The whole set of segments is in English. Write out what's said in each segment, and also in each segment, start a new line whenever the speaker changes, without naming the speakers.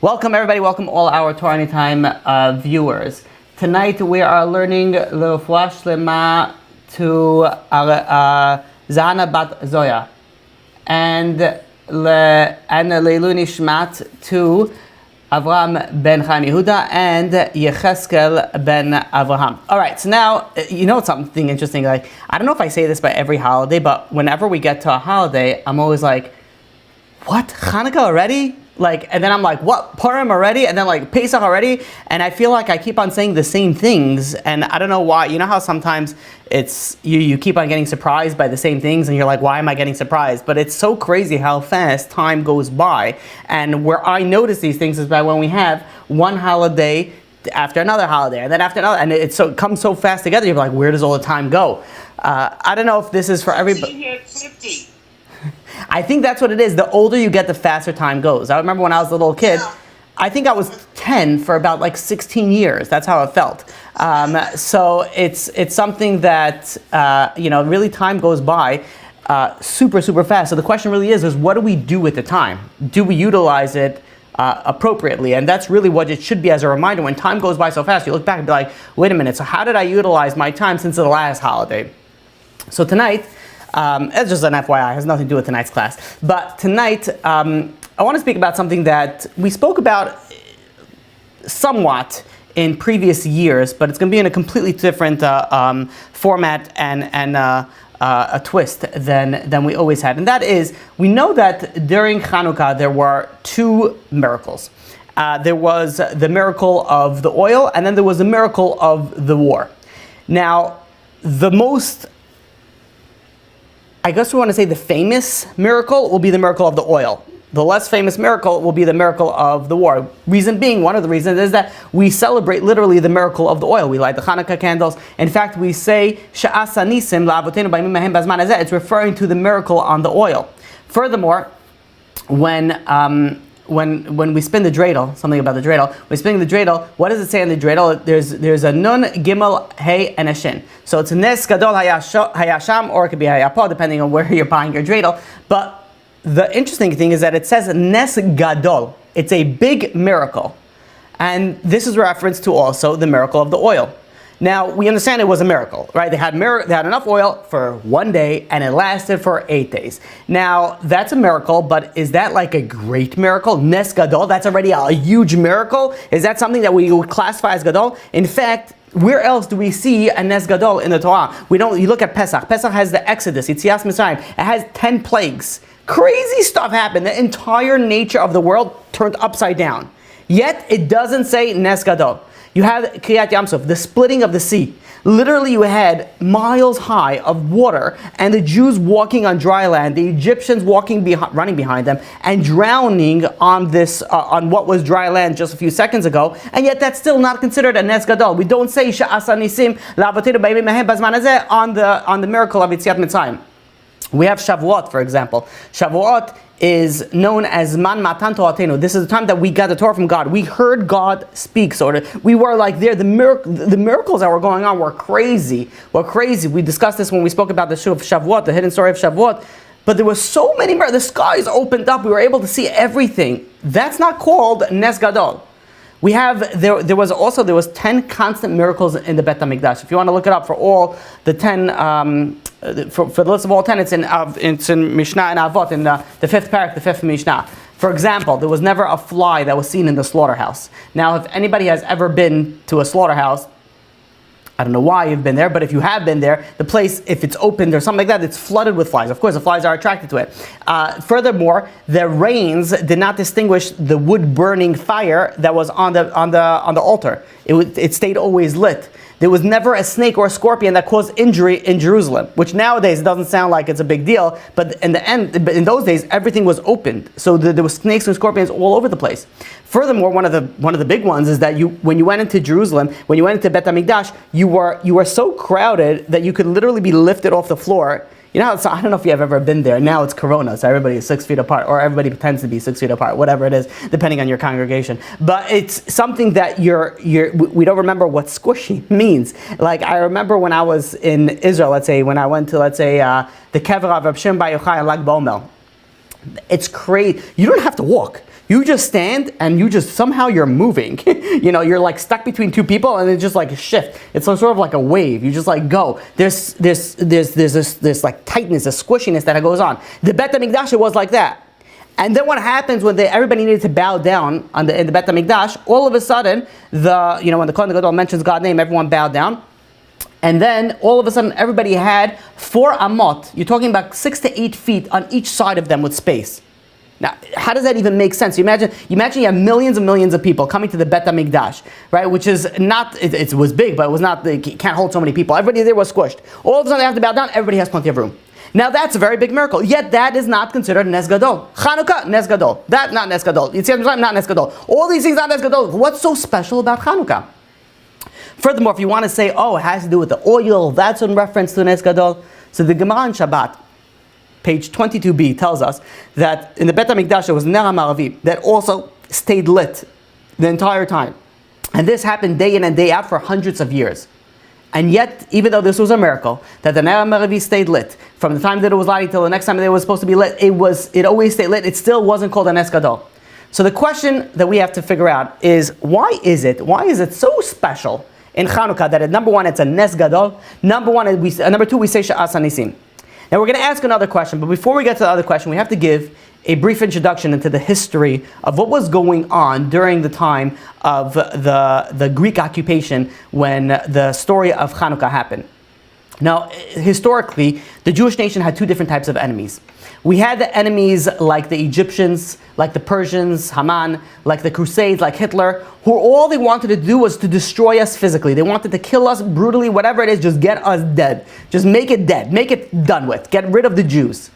Welcome everybody, welcome all our Torah Anytime viewers. Tonight we are learning L'Refuah Shlema to Zahana Bat Zoya and Leilu Nishmat to Avram ben Chaim Yehuda and Yecheskel ben Avraham. Alright, so now, you know something interesting, like, I don't know if I say this by every holiday, but whenever we get to a holiday, I'm always like, what? Chanukah already? Like, and then I'm like, what? Purim already? And then like Pesach already? And I feel like I keep on saying the same things, and I don't know why. You know how sometimes it's you keep on getting surprised by the same things, and you're like, why am I getting surprised? But it's so crazy how fast time goes by. And where I notice these things is by when we have one holiday after another holiday, and then after another, and it comes so fast together. You're like, where does all the time go? I don't know if this is for everybody. I think that's what it is. The older you get, the faster time goes. I remember when I was a little kid, I think I was 10 for about like 16 years. That's how it felt. So it's something that, really time goes by super, super fast. So the question really is what do we do with the time? Do we utilize it appropriately? And that's really what it should be as a reminder. When time goes by so fast, you look back and be like, wait a minute, so how did I utilize my time since the last holiday? So tonight, it's just an FYI, it has nothing to do with tonight's class. But tonight, I want to speak about something that we spoke about somewhat in previous years, but it's going to be in a completely different format and a twist than we always had. And that is, we know that during Chanukah there were two miracles. There was the miracle of the oil, and then there was the miracle of the war. Now, the most, I guess we want to say the famous miracle will be the miracle of the oil. The less famous miracle will be the miracle of the war. Reason being, one of the reasons is that we celebrate literally the miracle of the oil. We light the Chanukah candles. In fact, we say, Sha'asa nisim la'avotenu b'yamim hahem bazman hazeh. It's referring to the miracle on the oil. Furthermore, when we spin the dreidel, something about the dreidel, we're spinning the dreidel, what does it say on the dreidel? There's a nun, gimel, hey, and a shin. So it's a nes gadol hayasham, or it could be hayapo, depending on where you're buying your dreidel. But the interesting thing is that it says nes gadol. It's a big miracle. And this is a reference to also the miracle of the oil. Now, we understand it was a miracle, right? They had enough oil for 1 day, and it lasted for 8 days. Now, that's a miracle, but is that like a great miracle? Nes gadol, that's already a huge miracle? Is that something that we would classify as gadol? In fact, where else do we see a nes gadol in the Torah? You look at Pesach. Pesach has the Exodus, Yetzias Mitzrayim. It has 10 plagues. Crazy stuff happened. The entire nature of the world turned upside down. Yet, it doesn't say nes gadol. You have Kriyat Yamsuf, the splitting of the sea. Literally, you had miles high of water, and the Jews walking on dry land, the Egyptians running behind them, and drowning on what was dry land just a few seconds ago. And yet, that's still not considered a nes gadol. We don't say Sha'asa nisim la'avotenu b'yamim hahem bazman hazeh on the miracle of Yetziat Mitzrayim. We have Shavuot, for example. Shavuot is known as Man Matan Toratenu. This is the time that we got the Torah from God. We heard God speak, sort of. We were like there. The miracles that were going on were crazy. We discussed this when we spoke about the show of Shavuot, the hidden story of Shavuot. But there were so many miracles. The skies opened up. We were able to see everything. That's not called Nes Gadol. We have, there was 10 constant miracles in the Bet HaMikdash. If you want to look it up for all the 10, for the list of all 10, it's in Mishnah and Avot, in the fifth parak, the fifth Mishnah. For example, there was never a fly that was seen in the slaughterhouse. Now, if anybody has ever been to a slaughterhouse, I don't know why you've been there, but if you have been there, the place, if it's opened or something like that, it's flooded with flies. Of course, the flies are attracted to it. Furthermore, the rains did not distinguish the wood-burning fire that was on the altar. It stayed always lit. There was never a snake or a scorpion that caused injury in Jerusalem, which nowadays doesn't sound like it's a big deal, but in those days, everything was opened. So there were snakes and scorpions all over the place. Furthermore, one of the big ones is that when you went into Jerusalem, when you went into Bet HaMikdash, you were so crowded that you could literally be lifted off the floor. You know, I don't know if you have ever been there. Now it's Corona, so everybody is 6 feet apart, or everybody pretends to be 6 feet apart, whatever it is, depending on your congregation. But it's something that we don't remember what squishy means. Like, I remember when I was in Israel, let's say, when I went to, the Kever of Rabbi Bar Yochai and Lag BaOmer. It's crazy. You don't have to walk. You just stand and somehow you're moving. You're like stuck between two people and it just like shift. It's sort of like a wave. You just like go. There's this like tightness, a squishiness that goes on. The Bet HaMikdash was like that. And then what happens when everybody needed to bow down in the Bet HaMikdash, all of a sudden, when the Kohen Gadol mentions God's name, everyone bowed down. And then all of a sudden everybody had 4 amot. You're talking about 6 to 8 feet on each side of them with space. Now, how does that even make sense? You imagine you have millions and millions of people coming to the Bet HaMikdash, right? Which is not, it was big, but it was not, it can't hold so many people. Everybody there was squished. All of a sudden they have to bow down, everybody has plenty of room. Now that's a very big miracle, yet that is not considered Nes Gadol. Chanukah, Nes Gadol. That, not Nes Gadol. Yitzhak, not Nes Gadol. All these things, not Nes Gadol. What's so special about Chanukah? Furthermore, if you want to say, it has to do with the oil, that's in reference to Nes Gadol. So the Gemara in Shabbat, page 22b, tells us that in the Bet HaMikdash there was Ner HaMaravi that also stayed lit the entire time. And this happened day in and day out for hundreds of years. And yet, even though this was a miracle, that the Ner HaMaravi stayed lit, from the time that it was lighting till the next time that it was supposed to be lit, it always stayed lit, it still wasn't called a Nes Gadol. So the question that we have to figure out is, why is it so special in Chanukah that number one, it's a Nes Gadol, number two, we say Sha'as HaNisim. Now we're going to ask another question, but before we get to the other question, we have to give a brief introduction into the history of what was going on during the time of the Greek occupation when the story of Chanukah happened. Now, historically, the Jewish nation had 2 different types of enemies. We had the enemies like the Egyptians, like the Persians, Haman, like the Crusades, like Hitler, who all they wanted to do was to destroy us physically. They wanted to kill us brutally, whatever it is, just get us dead. Just make it dead, make it done with, get rid of the Jews.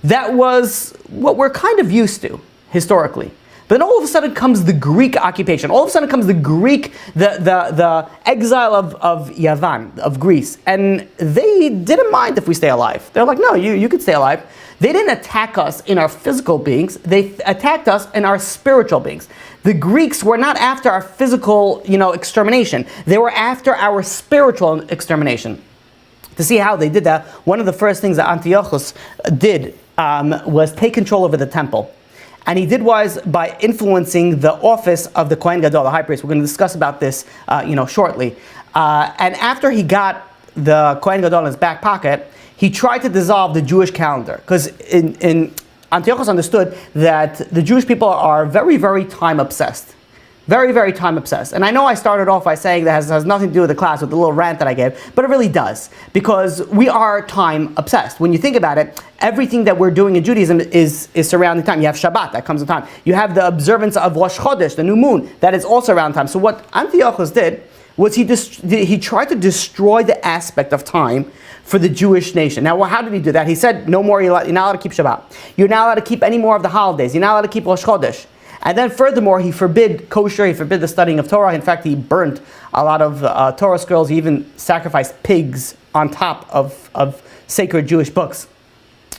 That was what we're kind of used to, historically. But then all of a sudden comes the Greek occupation. All of a sudden comes the exile of Yavan, of Greece. And they didn't mind if we stay alive. They're like, no, you could stay alive. They didn't attack us in our physical beings. They attacked us in our spiritual beings. The Greeks were not after our physical, extermination. They were after our spiritual extermination. To see how they did that, one of the first things that Antiochus did was take control over the temple. And he did was by influencing the office of the Kohen Gadol, the high priest. We're going to discuss about this, shortly. And after he got the Kohen Gadol in his back pocket, he tried to dissolve the Jewish calendar. Because in Antiochus understood that the Jewish people are very, very time obsessed. Very, very time obsessed. And I know I started off by saying that has nothing to do with the class, with the little rant that I gave, but it really does. Because we are time obsessed. When you think about it, everything that we're doing in Judaism is surrounding time. You have Shabbat, that comes in time. You have the observance of Rosh Chodesh, the new moon, that is also around time. So what Antiochus did was he tried to destroy the aspect of time for the Jewish nation. Now, how did he do that? He said, no more, you're not allowed to keep Shabbat. You're not allowed to keep any more of the holidays. You're not allowed to keep Rosh Chodesh. And then furthermore, he forbid kosher, he forbid the studying of Torah. In fact, he burnt a lot of Torah scrolls. He even sacrificed pigs on top of sacred Jewish books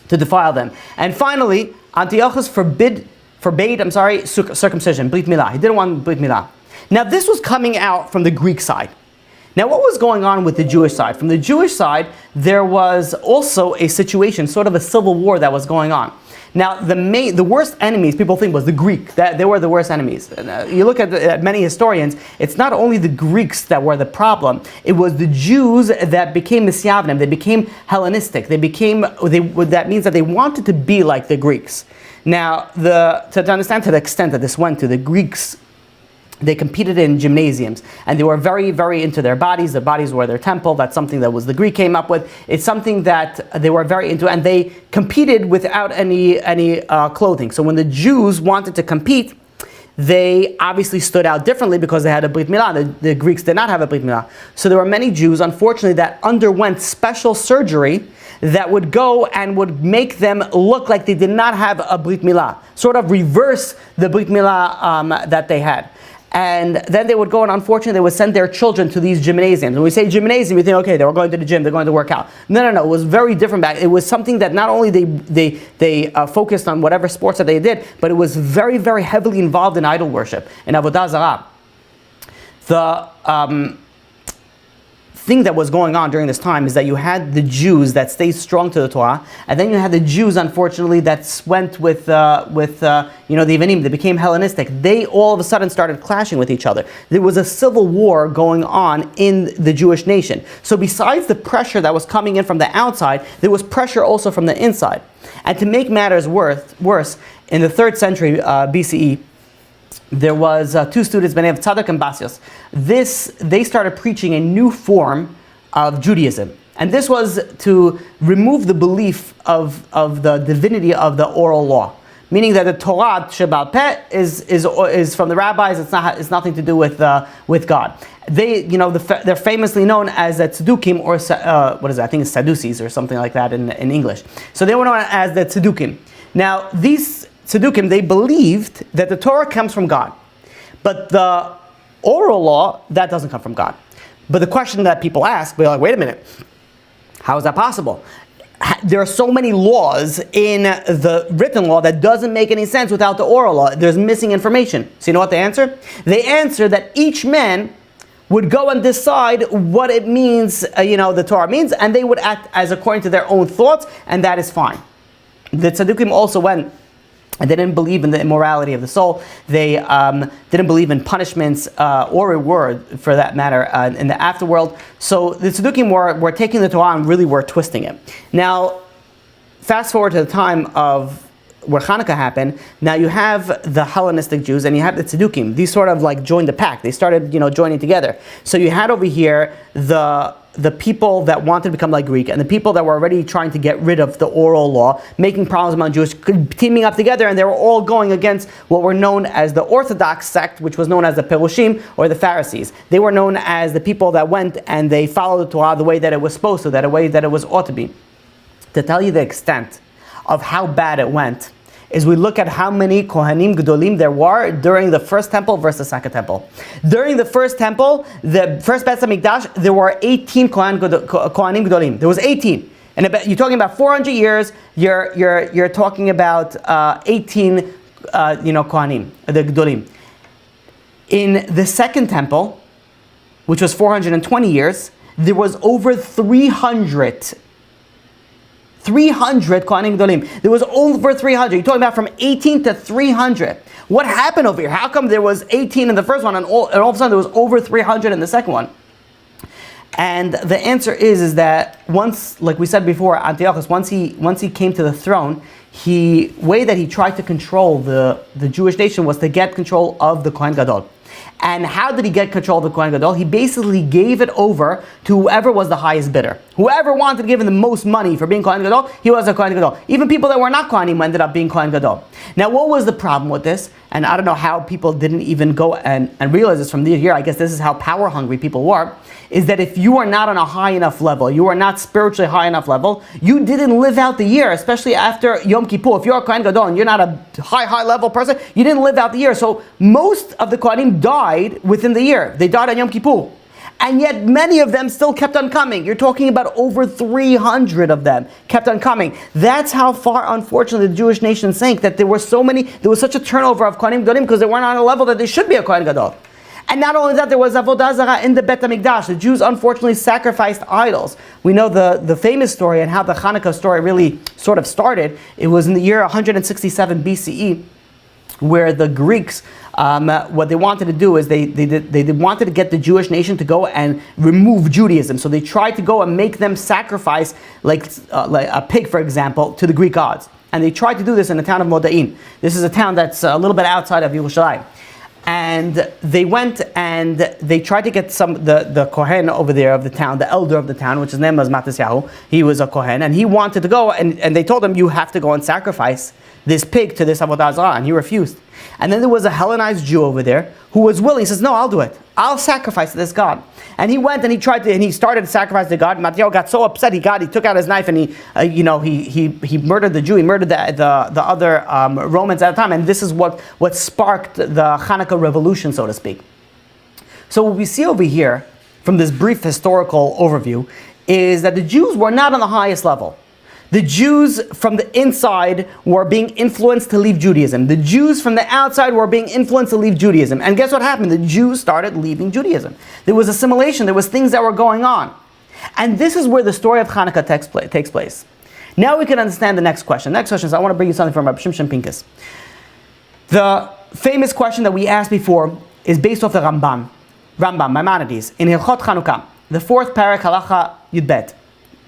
to defile them. And finally, Antiochus forbade circumcision, Brit Milah. He didn't want Brit Milah. Now this was coming out from the Greek side. Now what was going on with the Jewish side? From the Jewish side, there was also a situation, sort of a civil war that was going on. Now, the worst enemies, people think, was the Greek. That they were the worst enemies. You look at many historians, it's not only the Greeks that were the problem. It was the Jews that became Messiavnim. They became Hellenistic. That means that they wanted to be like the Greeks. Now, to understand to the extent that this went to, the Greeks, they competed in gymnasiums, and they were very, very into their bodies. Their bodies were their temple. That's something that the Greek came up with. It's something that they were very into, and they competed without any clothing. So when the Jews wanted to compete, they obviously stood out differently because they had a Brit Milah. The Greeks did not have a Brit Milah. So there were many Jews, unfortunately, that underwent special surgery that would go and would make them look like they did not have a Brit Milah, sort of reverse the Brit Milah that they had. And then they would go and unfortunately they would send their children to these gymnasiums. When we say gymnasium, you think, okay, they were going to the gym, they're going to work out. No, it was very different back. It was something that not only they focused on whatever sports that they did, but it was very, very heavily involved in idol worship, in Avodah Zarah. thing that was going on during this time is that you had the Jews that stayed strong to the Torah, and then you had the Jews, unfortunately, that went with the Yevanim. They became Hellenistic. They all of a sudden started clashing with each other. There was a civil war going on in the Jewish nation. So besides the pressure that was coming in from the outside, there was pressure also from the inside. And to make matters worse, in the 3rd century BCE, there was 2 students by the name of Tzadok and Basios. They started preaching a new form of Judaism. And this was to remove the belief of the divinity of the oral law. Meaning that the Torah Shebal Peh is from the rabbis. It's nothing to do with God. They're famously known as the Tzedukim, or I think it's Sadducees or something like that in English. So they were known as the Tzedukim. Now these Tzedukim, they believed that the Torah comes from God, but the oral law, that doesn't come from God. But the question that people ask, they're like, wait a minute, how is that possible? There are so many laws in the written law that doesn't make any sense without the oral law. There's missing information. So you know what they answer? They answer that each man would go and decide what it means, the Torah means, and they would act as according to their own thoughts, and that is fine. The Tzedukim also went, and they didn't believe in the immorality of the soul. They didn't believe in punishments or reward, for that matter, in the afterworld. So the Tzedukim were taking the Torah and really were twisting it. Now, fast forward to the time of where Chanukah happened. Now you have the Hellenistic Jews and you have the Tzedukim. These sort of like joined the pack. They started, joining together. So you had over here the people that wanted to become like Greek and the people that were already trying to get rid of the oral law, making problems among Jews, teaming up together, and they were all going against what were known as the Orthodox sect, which was known as the Perushim, or the Pharisees. They were known as the people that went and they followed the Torah the way that it was supposed to, the way that it was ought to be. To tell you the extent of how bad it went, is we look at how many Kohanim Gedolim there were during the first temple versus the second temple. During the first temple, the first Beit HaMikdash, there were 18 Kohanim Gedolim. There was 18. And you're talking about 400 years, you're talking about 18 Kohanim, the Gedolim. In the second temple, which was 420 years, there was over 300 Kohanim Gedolim. There was over 300. You're talking about from 18 to 300. What happened over here? How come there was 18 in the first one and all of a sudden there was over 300 in the second one? And the answer is that once, like we said before, Antiochus, once he came to the throne, way that he tried to control the Jewish nation was to get control of the Kohen Gadol. And how did he get control of the Kohen Gadol? He basically gave it over to whoever was the highest bidder. Whoever wanted to give him the most money for being Kohen Gadol, he was a Kohen Gadol. Even people that were not Kohanim ended up being Kohen Gadol. Now, what was the problem with this? And I don't know how people didn't even go and realize this from the year. I guess this is how power hungry people were. Is that if you are not on a high enough level, you are not spiritually high enough level, you didn't live out the year, especially after Yom Kippur. If you're a Kohen Gadol and you're not a high level person, you didn't live out the year. So most of the Kohanim died within the year. They died on Yom Kippur. And yet many of them still kept on coming. You're talking about over 300 of them kept on coming. That's how far, unfortunately, the Jewish nation sank, that there was such a turnover of Kohanim Gedolim because they weren't on a level that they should be a Kohen Gadol. And not only that, there was Avodah Zarah in the Beit HaMikdash. The Jews unfortunately sacrificed idols. We know the famous story and how the Chanukah story really sort of started. It was in the year 167 BCE, where the Greeks, what they wanted to do is they wanted to get the Jewish nation to go and remove Judaism. So they tried to go and make them sacrifice, like a pig, for example, to the Greek gods. And they tried to do this in the town of Modain. This is a town that's a little bit outside of Yerushalayim. And they went and they tried to get the Kohen over there of the town, the elder of the town, which his name was Matisyahu. He was a Kohen, and he wanted to go, and they told him, you have to go and sacrifice this pig to this Avodah Zarah, and he refused. And then there was a Hellenized Jew over there who was willing. He says, no, I'll do it. I'll sacrifice to this God. And he went and he started to sacrifice to God. Matthew got so upset, he took out his knife and he murdered the Jew. He murdered the other Romans at the time. And this is what sparked the Chanukah revolution, so to speak. So what we see over here from this brief historical overview is that the Jews were not on the highest level. The Jews from the inside were being influenced to leave Judaism. The Jews from the outside were being influenced to leave Judaism. And guess what happened? The Jews started leaving Judaism. There was assimilation. There was things that were going on. And this is where the story of Chanukah takes place. Now we can understand the next question. Next question is, I want to bring you something from Rabbi Shimshon Pincus. The famous question that we asked before is based off the Rambam, Maimonides, in Hilchot Chanukah, the 4th parak, halacha Yudbet,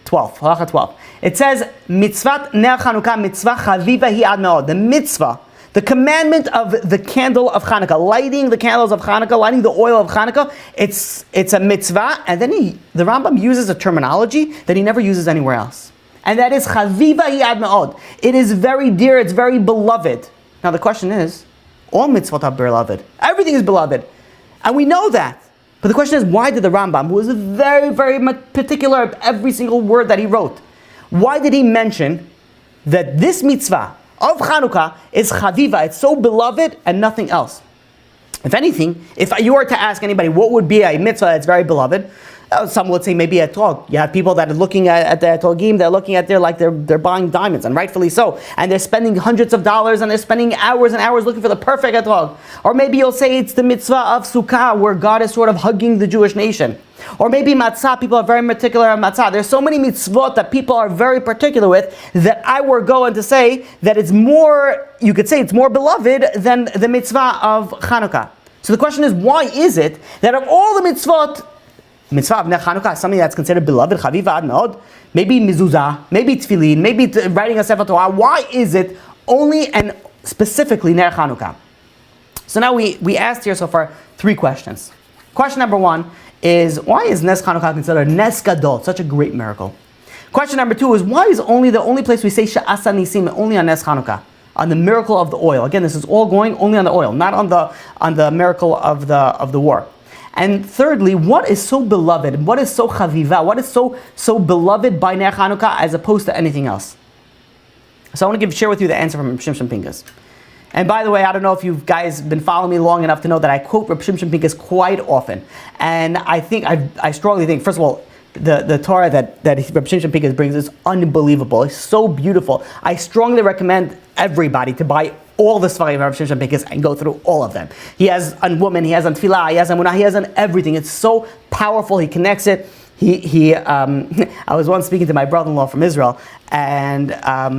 12, halacha 12. It says, Mitzvat ner Chanukah, mitzvah chaviva hi ad me'od. The mitzvah, the commandment of the candle of Chanukah, lighting the candles of Chanukah, lighting the oil of Chanukah, it's a mitzvah, and then the Rambam uses a terminology that he never uses anywhere else. And that is chaviva hi ad me'od. It is very dear, it's very beloved. Now the question is, all mitzvot are beloved. Everything is beloved. And we know that. But the question is, why did the Rambam, who was very, very particular of every single word that he wrote, why did he mention that this mitzvah of Chanukah is chaviva, it's so beloved and nothing else? If anything, if you were to ask anybody what would be a mitzvah that's very beloved, some would say maybe a tog. You have people that are looking at the togim, they're looking at there like they're buying diamonds, and rightfully so. And they're spending hundreds of dollars, and they're spending hours and hours looking for the perfect etog. Or maybe you'll say it's the mitzvah of Sukkah, where God is sort of hugging the Jewish nation. Or maybe matzah, people are very particular on matzah. There's so many mitzvot that people are very particular with that I were going to say that it's more, you could say it's more beloved than the mitzvah of Chanukah. So the question is, why is it that of all the mitzvot, mitzvah of Chanukah is something that's considered beloved, chaviva ad me'od, maybe mezuzah, maybe tefillin, maybe writing a sefer Torah, why is it only and specifically Ner Chanukah? So now we asked here so far 3 questions. Question number 1 is, why is Nes Chanukah considered Nes Gadol, such a great miracle? Question number 2 is, why is the only place we say Sha'asa Nisim only on Nes Chanukah, on the miracle of the oil? Again, this is all going only on the oil, not on the miracle of the war. And thirdly, what is so beloved? What is so chaviva? What is so beloved by Ner Chanukah as opposed to anything else? So I want to share with you the answer from Reb Shimshon Pincus. And by the way, I don't know if you guys been following me long enough to know that I quote Reb Shimshon Pincus quite often. And I strongly think, first of all, the Torah that Reb Shimshon Pincus brings is unbelievable. It's so beautiful. I strongly recommend everybody to buy all the Svarim of Reb Shimshon Pincus and go through all of them. He has on women, he has on tefillah, he has on munah, he has on everything. It's so powerful. He connects it. I was once speaking to my brother-in-law from Israel, and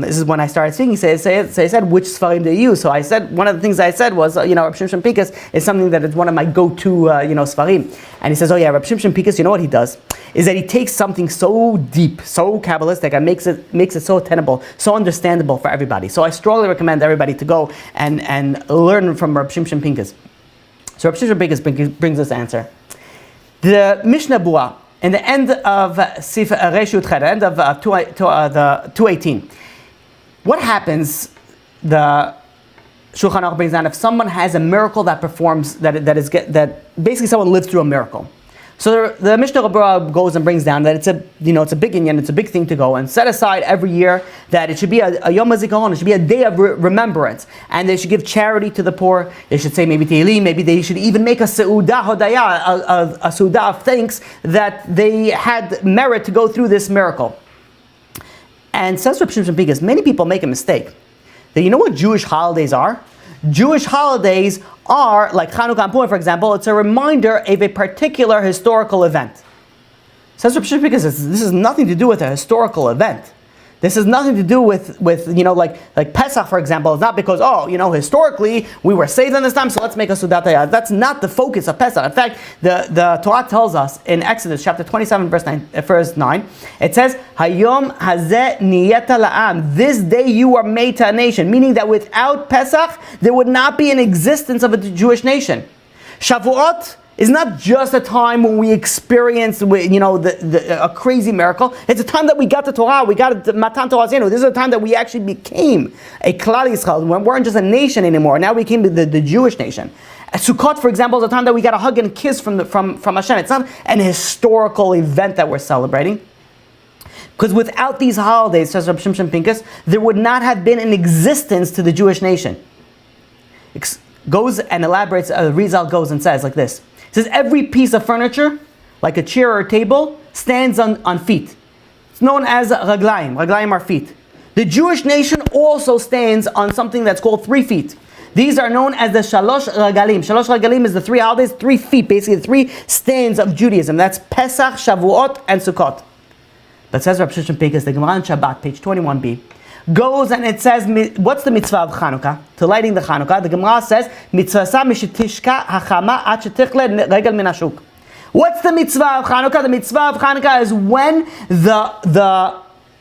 this is when I started speaking. So he said, which Svarim do you use? So I said, one of the things I said was, Reb Shimshon Pincus is something that is one of my go-to, Svarim. And he says, oh yeah, Reb Shimshon Pincus, you know what he does? Is that he takes something so deep, so Kabbalistic, and makes it so attainable, so understandable for everybody. So I strongly recommend everybody to go and learn from Reb Shimshon Pincus. So Reb Shimshon Pincus brings this answer. The Mishnah Bua, in the end of Sif Reshut Ched, end of the 218, what happens? The Shulchan Aruch brings down if someone has a miracle that performs that basically someone lives through a miracle. So the Mishnah Rabbi goes and brings down that it's a big inyan, it's a big thing to go and set aside every year that it should be a Yom HaZikaron, it should be a day of remembrance, and they should give charity to the poor. They should say maybe Tehillim, maybe they should even make a Seudah Hodaya, a Seudah of thanks that they had merit to go through this miracle. And says Reb Shimshon Pincus, many people make a mistake. That you know what Jewish holidays are? Jewish holidays are, like Chanukah and Purim, for example, it's a reminder of a particular historical event. Says Reb Shimshon Pincus, this has nothing to do with a historical event. This has nothing to do with like Pesach, for example. It's not because, historically we were saved in this time, so let's make a Sudat Hayah. That's not the focus of Pesach. In fact, the Torah tells us in Exodus chapter 27, verse 9, it says, Hayom hazeh niyeta la'am. This day you were made to a nation, meaning that without Pesach, there would not be an existence of a Jewish nation. Shavuot is not just a time when we experience, a crazy miracle. It's a time that we got the Torah, we got the Matan Torah Zenu. This is a time that we actually became a Klal Yisrael. We weren't just a nation anymore. Now we became the Jewish nation. Sukkot, for example, is a time that we got a hug and a kiss from Hashem. It's not an historical event that we're celebrating. Because without these holidays, says Reb Shimshon Pincus, there would not have been an existence to the Jewish nation. Goes and elaborates, Rizal goes and says like this. It says every piece of furniture, like a chair or a table, stands on feet. It's known as raglaim. Raglaim are feet. The Jewish nation also stands on something that's called 3 feet. These are known as the Shalosh Regalim. Shalosh Regalim is the 3 holidays, 3 feet, basically the 3 stands of Judaism. That's Pesach, Shavuot, and Sukkot. But says Rabbi Shimshon Pinkus, the Gemara on Shabbat, page 21b, goes and it says, what's the mitzvah of Chanukah? To lighting the Chanukah. The Gemara says, mitzvah mishetishka hachama at shetichle regel min hashuk. What's the mitzvah of Chanukah? The mitzvah of Chanukah is when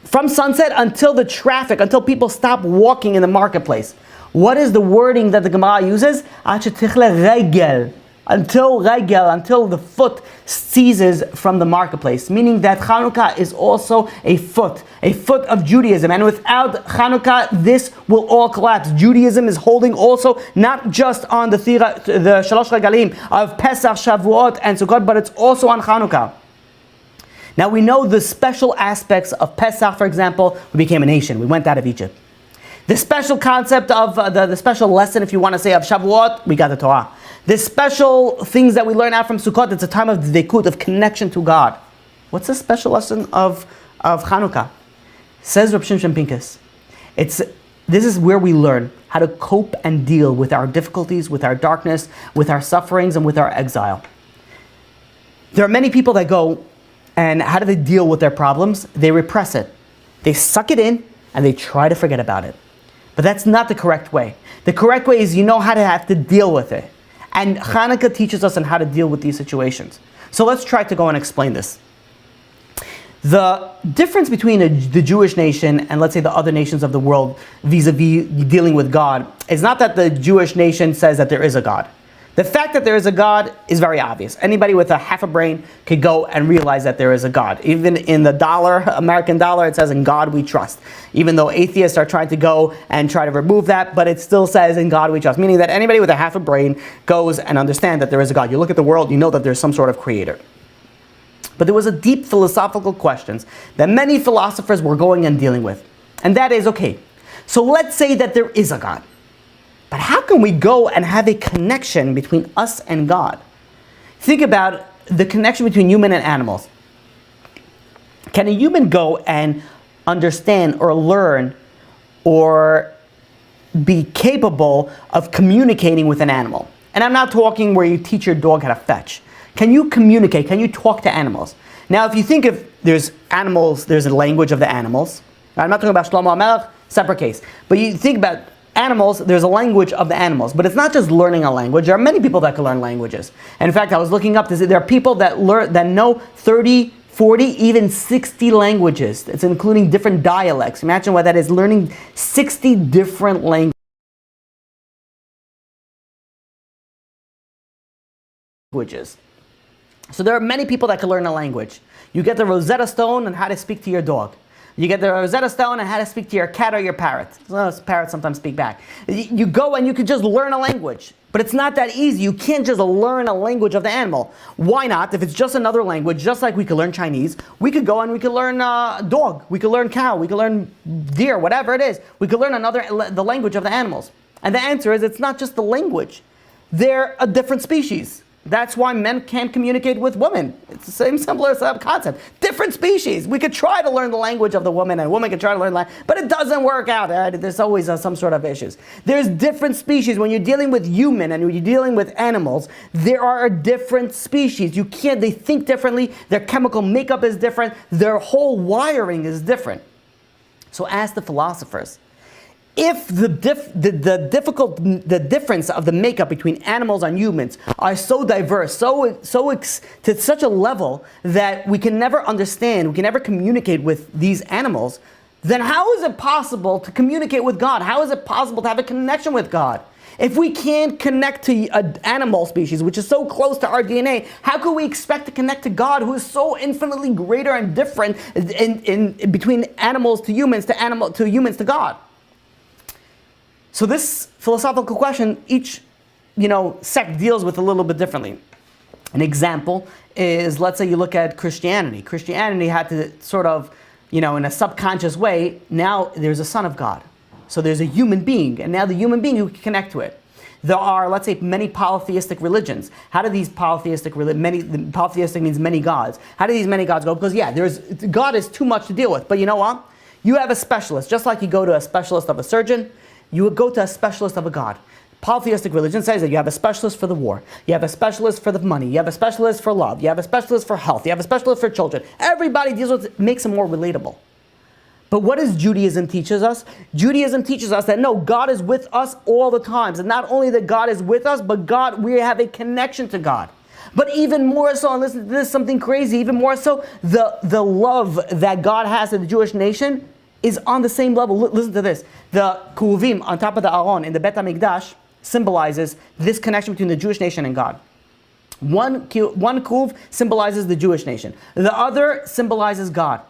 from sunset until the traffic, until people stop walking in the marketplace. What is the wording that the Gemara uses? At shetichle regel. Until the foot ceases from the marketplace, meaning that Chanukah is also a foot of Judaism, and without Chanukah, this will all collapse. Judaism is holding also not just on the Shalosh Regalim of Pesach, Shavuot, and Sukkot, but it's also on Chanukah. Now we know the special aspects of Pesach, for example. We became a nation. We went out of Egypt. The special concept of the special lesson, if you want to say, of Shavuot, we got the Torah. The special things that we learn out from Sukkot, it's a time of dekut, of connection to God. What's the special lesson of Chanukah? Says Rabbi Shimshon Pinkus, this is where we learn how to cope and deal with our difficulties, with our darkness, with our sufferings, and with our exile. There are many people that go, and how do they deal with their problems? They repress it. They suck it in, and they try to forget about it. But that's not the correct way. The correct way is you know how to have to deal with it. And Chanukah teaches us on how to deal with these situations. So let's try to go and explain this. The difference between the Jewish nation and, let's say, the other nations of the world vis-a-vis dealing with God is not that the Jewish nation says that there is a God. The fact that there is a God is very obvious. Anybody with a half a brain could go and realize that there is a God. Even in the dollar, American dollar, it says, "In God we trust." Even though atheists are trying to go and try to remove that, but it still says, "In God we trust," meaning that anybody with a half a brain goes and understands that there is a God. You look at the world, you know that there's some sort of creator. But there was a deep philosophical questions that many philosophers were going and dealing with. And that is, okay, so let's say that there is a God. But how can we go and have a connection between us and God? Think about the connection between human and animals. Can a human go and understand or learn or be capable of communicating with an animal? And I'm not talking where you teach your dog how to fetch. Can you communicate? Can you talk to animals? Now, if you think of there's animals, there's a language of the animals. I'm not talking about Shlomo HaMelech, separate case. But you think about animals, there's a language of the animals. But it's not just learning a language. There are many people that can learn languages. And in fact, I was looking up to see there are people that know 30, 40, even 60 languages. It's including different dialects. Imagine what that is, learning 60 different languages. So there are many people that can learn a language. You get the Rosetta Stone on how to speak to your dog. You get the Rosetta Stone on how to speak to your cat or your parrot. Parrots sometimes speak back. You go and you can just learn a language. But it's not that easy. You can't just learn a language of the animal. Why not? If it's just another language, just like we could learn Chinese, we could go and we could learn dog. We could learn cow. We could learn deer, whatever it is. We could learn the language of the animals. And the answer is it's not just the language. They're a different species. That's why men can't communicate with women. It's the same similar concept. Different species. We could try to learn the language of the woman, and a woman could try to learn language, but it doesn't work out. There's always some sort of issues. There's different species. When you're dealing with human and when you're dealing with animals, there are different species. They think differently. Their chemical makeup is different. Their whole wiring is different. So ask the philosophers. If the difference of the makeup between animals and humans are so diverse, to such a level that we can never understand, we can never communicate with these animals, then how is it possible to communicate with God? How is it possible to have a connection with God? If we can't connect to an animal species, which is so close to our DNA, how could we expect to connect to God, who is so infinitely greater and different in between animals to humans, to humans to God? So this philosophical question, each sect deals with a little bit differently. An example is, let's say you look at Christianity. Christianity had to sort of, in a subconscious way, now there's a son of God. So there's a human being, and now the human being who can connect to it. There are, let's say, many polytheistic religions. How do these polytheistic means many gods. How do these many gods go? Because God is too much to deal with. But you know what? You have a specialist, just like you go to a specialist of a surgeon, you would go to a specialist of a God. Polytheistic religion says that you have a specialist for the war, you have a specialist for the money, you have a specialist for love, you have a specialist for health, you have a specialist for children. Everybody deals with it, makes them more relatable. But what does Judaism teaches us? Judaism teaches us that no, God is with us all the times. And not only that God is with us, but we have a connection to God. But even more so, and listen to this, something crazy, even more so, the love that God has to the Jewish nation is on the same level. Listen to this. The Kuvim on top of the Aron in the Bet HaMikdash symbolizes this connection between the Jewish nation and God. One Kuv symbolizes the Jewish nation. The other symbolizes God.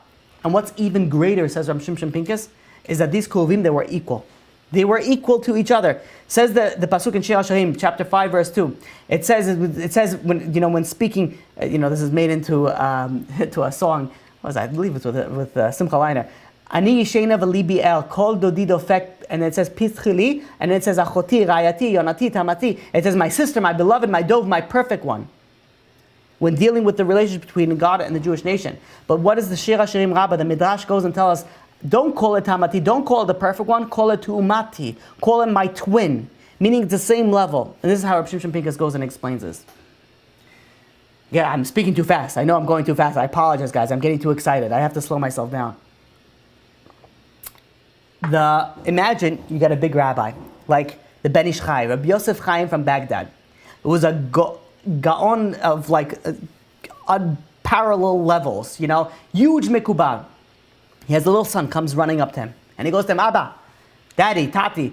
And what's even greater, says Rav Shimshon Pincus, is that these Kuvim, they were equal. They were equal to each other. Says the pasuk in Shir HaShirim, chapter 5, verse 2. It says when speaking, this is made into to a song. What was that? I believe it's with Simcha Leiner. Ani yishena v'libi el kol dodi dofek, and it says Pischili, and it says Achoti, Rayati, Yonati, Tamati. It says my sister, my beloved, my dove, my perfect one. When dealing with the relationship between God and the Jewish nation. But what is the Shir HaShirim Rabbah? The Midrash goes and tells us, don't call it Tamati, don't call it the perfect one, call it Tu'umati, call it my twin, meaning it's the same level. And this is how Rabbi Shimshon Pincus goes and explains this. Yeah, I'm speaking too fast. I know I'm going too fast. I apologize, guys. I'm getting too excited. I have to slow myself down. Imagine you got a big rabbi, like the Ben Ish Chai, Rabbi Yosef Chaim from Baghdad. It was a gaon of unparalleled levels, huge mikubah. He has a little son, comes running up to him, and he goes to him, Abba, Daddy, Tati,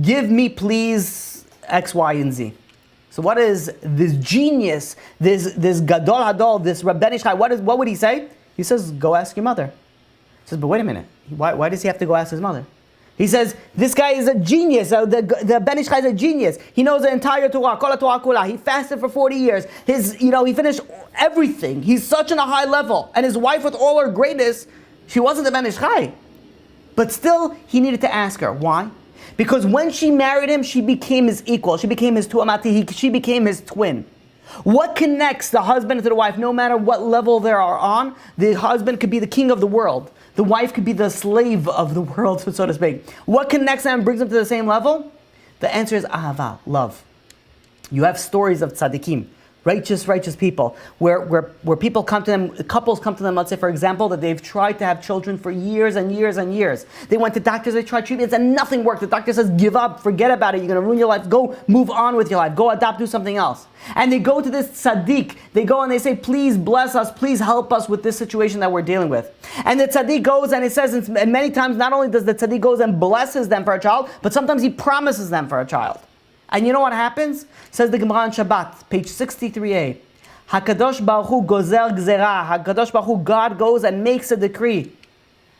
give me please X, Y, and Z. So what is this genius, this Gadol Hadol, this Rabbi Ish Chai, what would he say? He says, go ask your mother. He says, but wait a minute, why does he have to go ask his mother? He says, this guy is a genius. The Ben Ish Chai is a genius. He knows the entire Torah, Kol HaTorah Kula. He fasted for 40 years. He finished everything. He's such on a high level. And his wife, with all her greatness, she wasn't the Ben Ish Chai. But still, he needed to ask her. Why? Because when she married him, she became his equal. She became his tu'amati. She became his twin. What connects the husband to the wife, no matter what level they are on? The husband could be the king of the world. The wife could be the slave of the world, so to speak. What connects them and brings them to the same level? The answer is ahava, love. You have stories of tzaddikim, righteous people, where people come to them, couples come to them, let's say, for example, that they've tried to have children for years and years and years. They went to doctors, they tried treatments, and nothing worked. The doctor says, give up, forget about it, you're going to ruin your life, go move on with your life, go adopt, do something else. And they go to this tzaddik, they go and they say, please bless us, please help us with this situation that we're dealing with. And the tzaddik goes and it says, and many times, not only does the tzaddik goes and blesses them for a child, but sometimes he promises them for a child. And you know what happens? Says the Gemara on Shabbat, page 63a. HaKadosh Baruch Hu gozer gzera. HaKadosh Baruch Hu, God goes and makes a decree.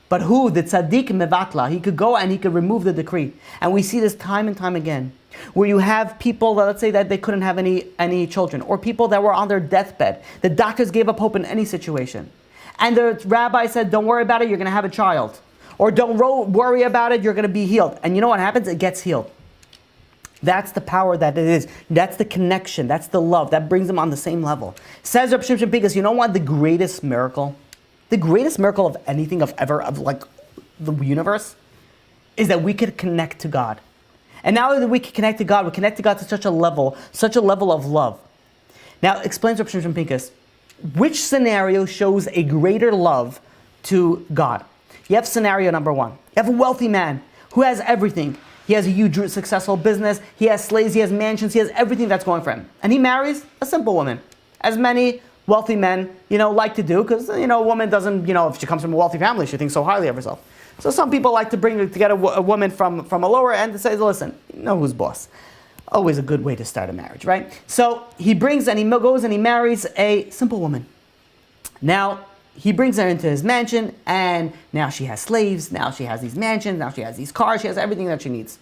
But who? The tzaddik mevatla. He could go and he could remove the decree. And we see this time and time again. Where you have people that, let's say that they couldn't have any children. Or people that were on their deathbed. The doctors gave up hope in any situation. And the rabbi said, don't worry about it, you're going to have a child. Or don't worry about it, you're going to be healed. And you know what happens? It gets healed. That's the power that it is. That's the connection. That's the love. That brings them on the same level. Says Rabbi Shimshon Pincus, you know what? The greatest miracle of anything of the universe, is that we could connect to God. And now that we can connect to God, we connect to God to such a level of love. Now, explains Rabbi Shimshon Pincus, which scenario shows a greater love to God? You have scenario number one. You have a wealthy man who has everything. He has a huge, successful business. He has slaves. He has mansions. He has everything that's going for him. And he marries a simple woman, as many wealthy men, like to do, because, a woman doesn't, if she comes from a wealthy family, she thinks so highly of herself. So some people like to get a woman from a lower end and say, listen, who's boss. Always a good way to start a marriage, right? So he goes and he marries a simple woman. Now, he brings her into his mansion, and now she has slaves, now she has these mansions, now she has these cars, she has everything that she needs.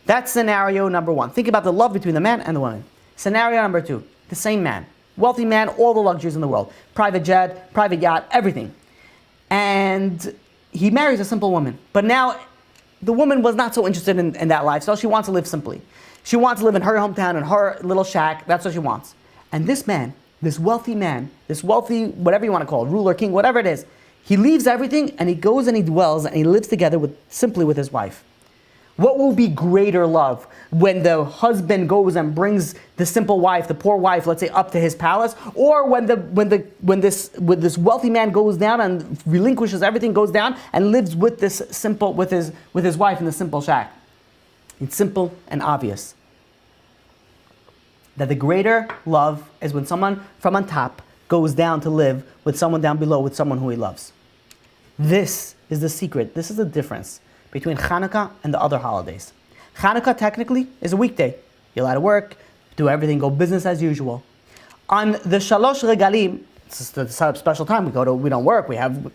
That's scenario number one. Think about the love between the man and the woman. Scenario number two, the same man. Wealthy man, all the luxuries in the world. Private jet, private yacht, everything. And he marries a simple woman. But now, the woman was not so interested in that lifestyle. She wants to live simply. She wants to live in her hometown, in her little shack. That's what she wants. And this man, this wealthy, whatever you want to call it, ruler, king, whatever it is, He leaves everything and he goes and he dwells and he lives together simply with his wife. What will be greater love? When the husband goes and brings the simple wife, the poor wife, let's say, up to his palace, or when this wealthy man goes down and relinquishes everything, goes down and lives with his wife in the simple shack. It's simple and obvious that the greater love is when someone from on top goes down to live with someone down below, with someone who he loves. This is the secret. This is the difference between Chanukah and the other holidays. Chanukah technically is a weekday. You're allowed to work, do everything, go business as usual. On the Shalosh Regalim, it's a special time. We don't work.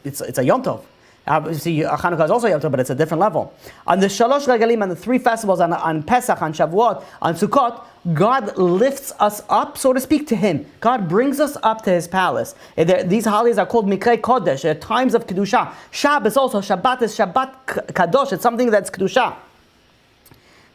It's a Yom Tov. Obviously, Chanukah is also Yom Tov, but it's a different level. On the Shalosh Regalim, on the three festivals, on Pesach, on Shavuot, on Sukkot, God lifts us up, so to speak, to Him. God brings us up to His palace. These holidays are called Mikrei Kodesh, they're times of Kedusha. Shabbos also, Shabbat is Shabbat Kadosh, it's something that's Kedusha.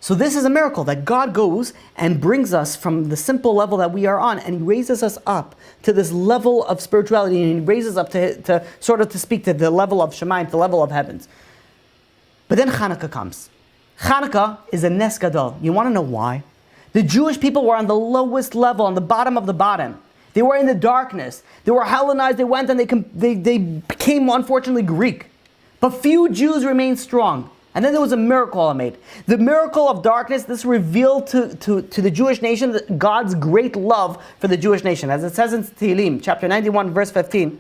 So this is a miracle, that God goes and brings us from the simple level that we are on, and He raises us up to this level of spirituality, and He raises up to sort of to speak to the level of Shemayim, the level of heavens. But then Chanukah comes. Chanukah is a Nes Gadol. You want to know why? The Jewish people were on the lowest level, on the bottom of the bottom. They were in the darkness. They were Hellenized. They went and they became, unfortunately, Greek. But few Jews remained strong. And then there was a miracle Allah made. The miracle of darkness, this revealed to the Jewish nation God's great love for the Jewish nation. As it says in Tehillim, chapter 91, verse 15.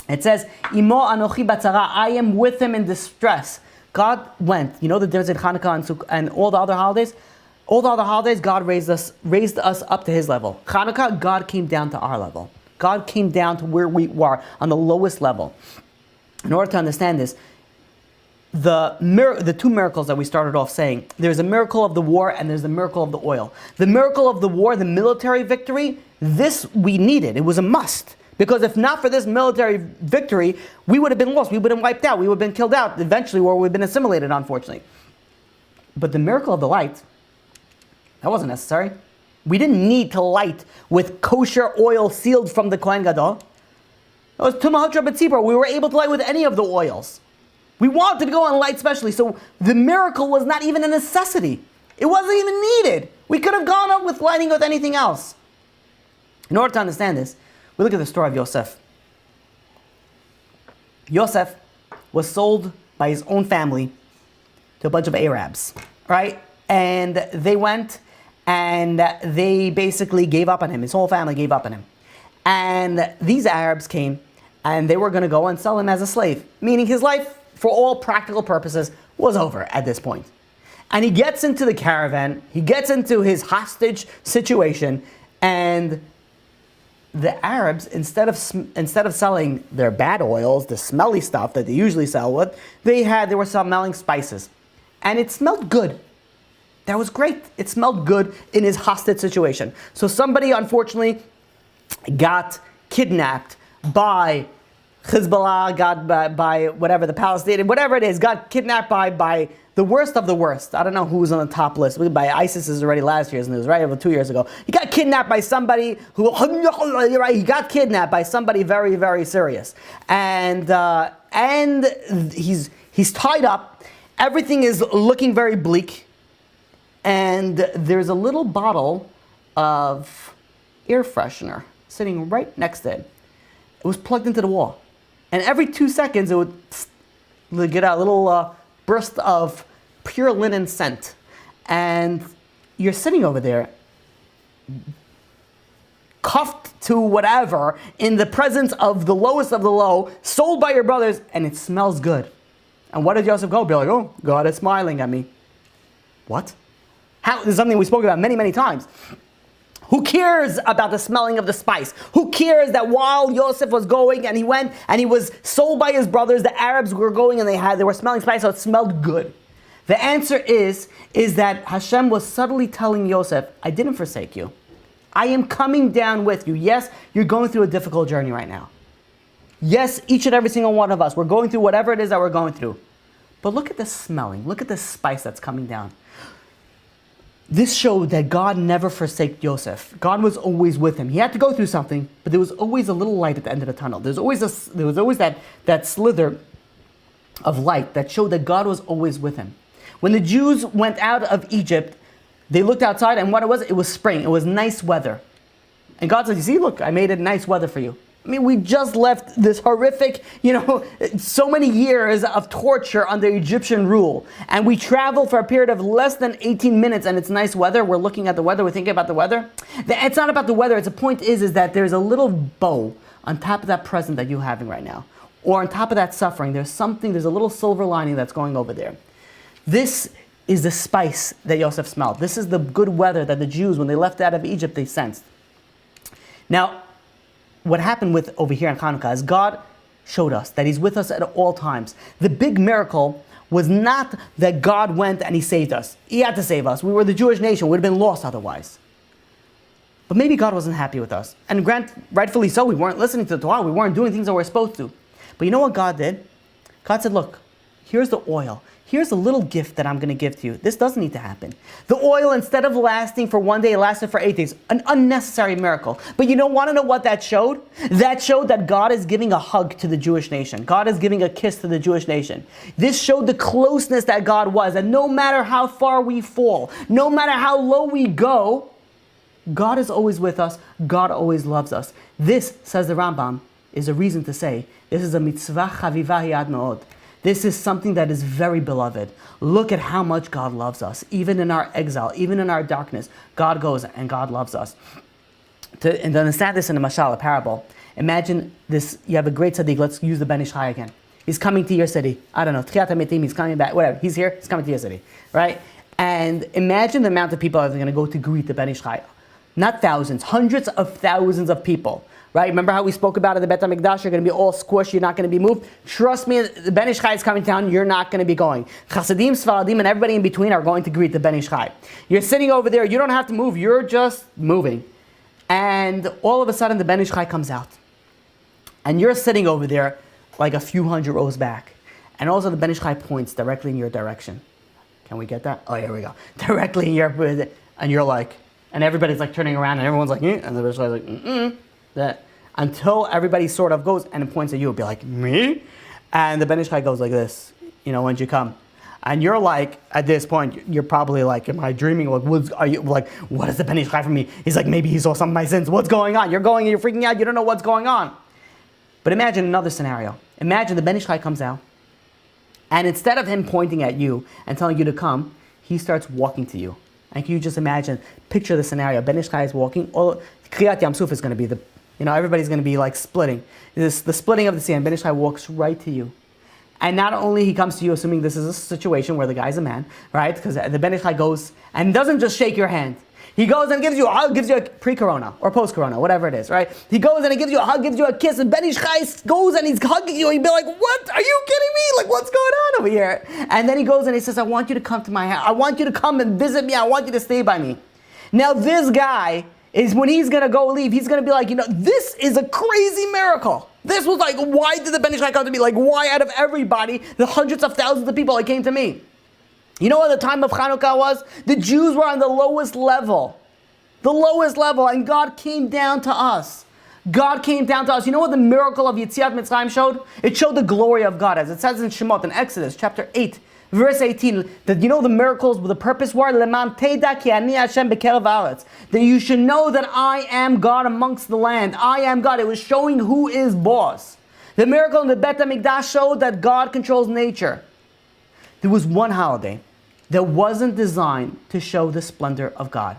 It says, Imo anochi batzara, I am with him in distress. God went. You know the difference in Chanukah and all the other holidays? All the other holidays, God raised us up to His level. Chanukah, God came down to our level. God came down to where we were, on the lowest level. In order to understand this, the two miracles that we started off saying, there's a miracle of the war and there's the miracle of the oil. The miracle of the war, the military victory, this we needed. It was a must. Because if not for this military victory, we would have been lost. We would have been wiped out. We would have been killed out eventually, or we've been assimilated, unfortunately. But the miracle of the light, that wasn't necessary. We didn't need to light with kosher oil sealed from the Kohen Gadol. It was Tumahot B'tzibur. We were able to light with any of the oils. We wanted to go on light specially, so the miracle was not even a necessity. It wasn't even needed. We could have gone up with lighting with anything else. In order to understand this, we look at the story of Yosef. Yosef was sold by his own family to a bunch of Arabs, right? And they went and they basically gave up on him. His whole family gave up on him. And these Arabs came and they were going to go and sell him as a slave, meaning his life, for all practical purposes, was over at this point. And he gets into the caravan, he gets into his hostage situation, and the Arabs, instead of selling their bad oils, the smelly stuff that they usually sell with, they were smelling spices. And it smelled good. That was great. It smelled good in his hostage situation. So somebody, unfortunately, got kidnapped by Hezbollah, got by whatever, the Palestinian, whatever it is, got kidnapped by the worst of the worst. I don't know who was on the top list. By ISIS is already last year's news, right? Over 2 years ago. He got kidnapped by somebody who, he got kidnapped by somebody very, very serious. And he's tied up. Everything is looking very bleak. And there's a little bottle of air freshener sitting right next to it. It was plugged into the wall. And every 2 seconds, it would get a little burst of pure linen scent. And you're sitting over there, cuffed to whatever, in the presence of the lowest of the low, sold by your brothers, and it smells good. And what did Joseph go? Be like, oh, God is smiling at me. What? This is something we spoke about many, many times. Who cares about the smelling of the spice? Who cares that while Yosef was going and he went and he was sold by his brothers, the Arabs were going and they were smelling spice, so it smelled good. The answer is that Hashem was subtly telling Yosef, I didn't forsake you. I am coming down with you. Yes, you're going through a difficult journey right now. Yes, each and every single one of us, we're going through whatever it is that we're going through. But look at the smelling. Look at the spice that's coming down. This showed that God never forsake Yosef. God was always with him. He had to go through something, but there was always a little light at the end of the tunnel. There was always that slither of light that showed that God was always with him. When the Jews went out of Egypt, they looked outside, and what it was spring. It was nice weather. And God said, you see, look, I made it nice weather for you. I mean, we just left this horrific, so many years of torture under Egyptian rule. And we traveled for a period of less than 18 minutes, and it's nice weather. We're looking at the weather. We're thinking about the weather. It's not about the weather. The point is that there's a little bow on top of that present that you're having right now. Or on top of that suffering, there's a little silver lining that's going over there. This is the spice that Yosef smelled. This is the good weather that the Jews, when they left out of Egypt, they sensed. Now, what happened over here in Chanukah is God showed us that He's with us at all times. The big miracle was not that God went and He saved us. He had to save us. We were the Jewish nation. We would have been lost otherwise. But maybe God wasn't happy with us. And rightfully so, we weren't listening to the Torah. We weren't doing things that we're supposed to. But you know what God did? God said, look, here's the oil. Here's a little gift that I'm going to give to you. This doesn't need to happen. The oil, instead of lasting for 1 day, it lasted for 8 days. An unnecessary miracle. But want to know what that showed? That showed that God is giving a hug to the Jewish nation. God is giving a kiss to the Jewish nation. This showed the closeness that God was. And no matter how far we fall, no matter how low we go, God is always with us. God always loves us. This, says the Rambam, is a reason to say, this is a mitzvah chaviva yad me'od. This is something that is very beloved. Look at how much God loves us. Even in our exile, even in our darkness, God goes and God loves us. To understand this in a mashal, a parable, imagine this, you have a great tzaddik, let's use the Ben Ish Chai again. He's coming to your city. I don't know, Tchiyat HaMetim, he's coming back, whatever. He's here, he's coming to your city, right? And imagine the amount of people that are going to go to greet the Ben Ish Chai. Not thousands, hundreds of thousands of people. Right? Remember how we spoke about it in the Bet HaMikdash? You're going to be all squished. You're not going to be moved. Trust me, the Ben Ish Chai is coming down. You're not going to be going. Chassidim, Sfaradim, and everybody in between are going to greet the Ben Ish Chai. You're sitting over there. You don't have to move. You're just moving. And all of a sudden, the Ben Ish Chai comes out. And you're sitting over there like a few hundred rows back. And also the Ben Ish Chai points directly in your direction. Can we get that? Oh, here we go. Directly in your... And you're like... And everybody's like turning around and everyone's like... And the Ben Ish Chai is like... That until everybody sort of goes and points at you, it'll be like, me? And the Ben Ish Chai goes like this, when you come. And you're like, at this point, you're probably like, am I dreaming? Like, what is the Ben Ish Chai for me? He's like, maybe he saw some of my sins. What's going on? You're going and you're freaking out. You don't know what's going on. But imagine another scenario. Imagine the Ben Ish Chai comes out. And instead of him pointing at you and telling you to come, he starts walking to you. And can you just picture the scenario. Ben Ish Chai is walking. Kriyat Yam Suf is going to be everybody's going to be like splitting. The splitting of the sea, and Ben Ish Chai walks right to you. And not only he comes to you, assuming this is a situation where the guy's a man, right? Because the Ben Ish Chai goes and doesn't just shake your hand. He goes and gives you a hug, gives you a pre-corona or post-corona, whatever it is, right? He goes and he gives you a hug, gives you a kiss, and Ben Ish Chai goes and he's hugging you, and you'd be like, what? Are you kidding me? Like, what's going on over here? And then he goes and he says, I want you to come to my house. I want you to come and visit me. I want you to stay by me. Now this guy is, when he's going to go leave, he's going to be like, this is a crazy miracle. This was like, why did the Ben Ish Chai come to me? Like, why out of everybody, the hundreds of thousands of people that came to me? You know what the time of Chanukah was? The Jews were on the lowest level. The lowest level, and God came down to us. God came down to us. You know what the miracle of Yetziat Mitzrayim showed? It showed the glory of God, as it says in Shemot, in Exodus, chapter 8, verse 18, that the miracles, the purpose were, Leman Teda ki ani Hashem b'kerev haaretz, that you should know that I am God amongst the land. I am God. It was showing who is boss. The miracle in the Bet HaMikdash showed that God controls nature. There was one holiday that wasn't designed to show the splendor of God.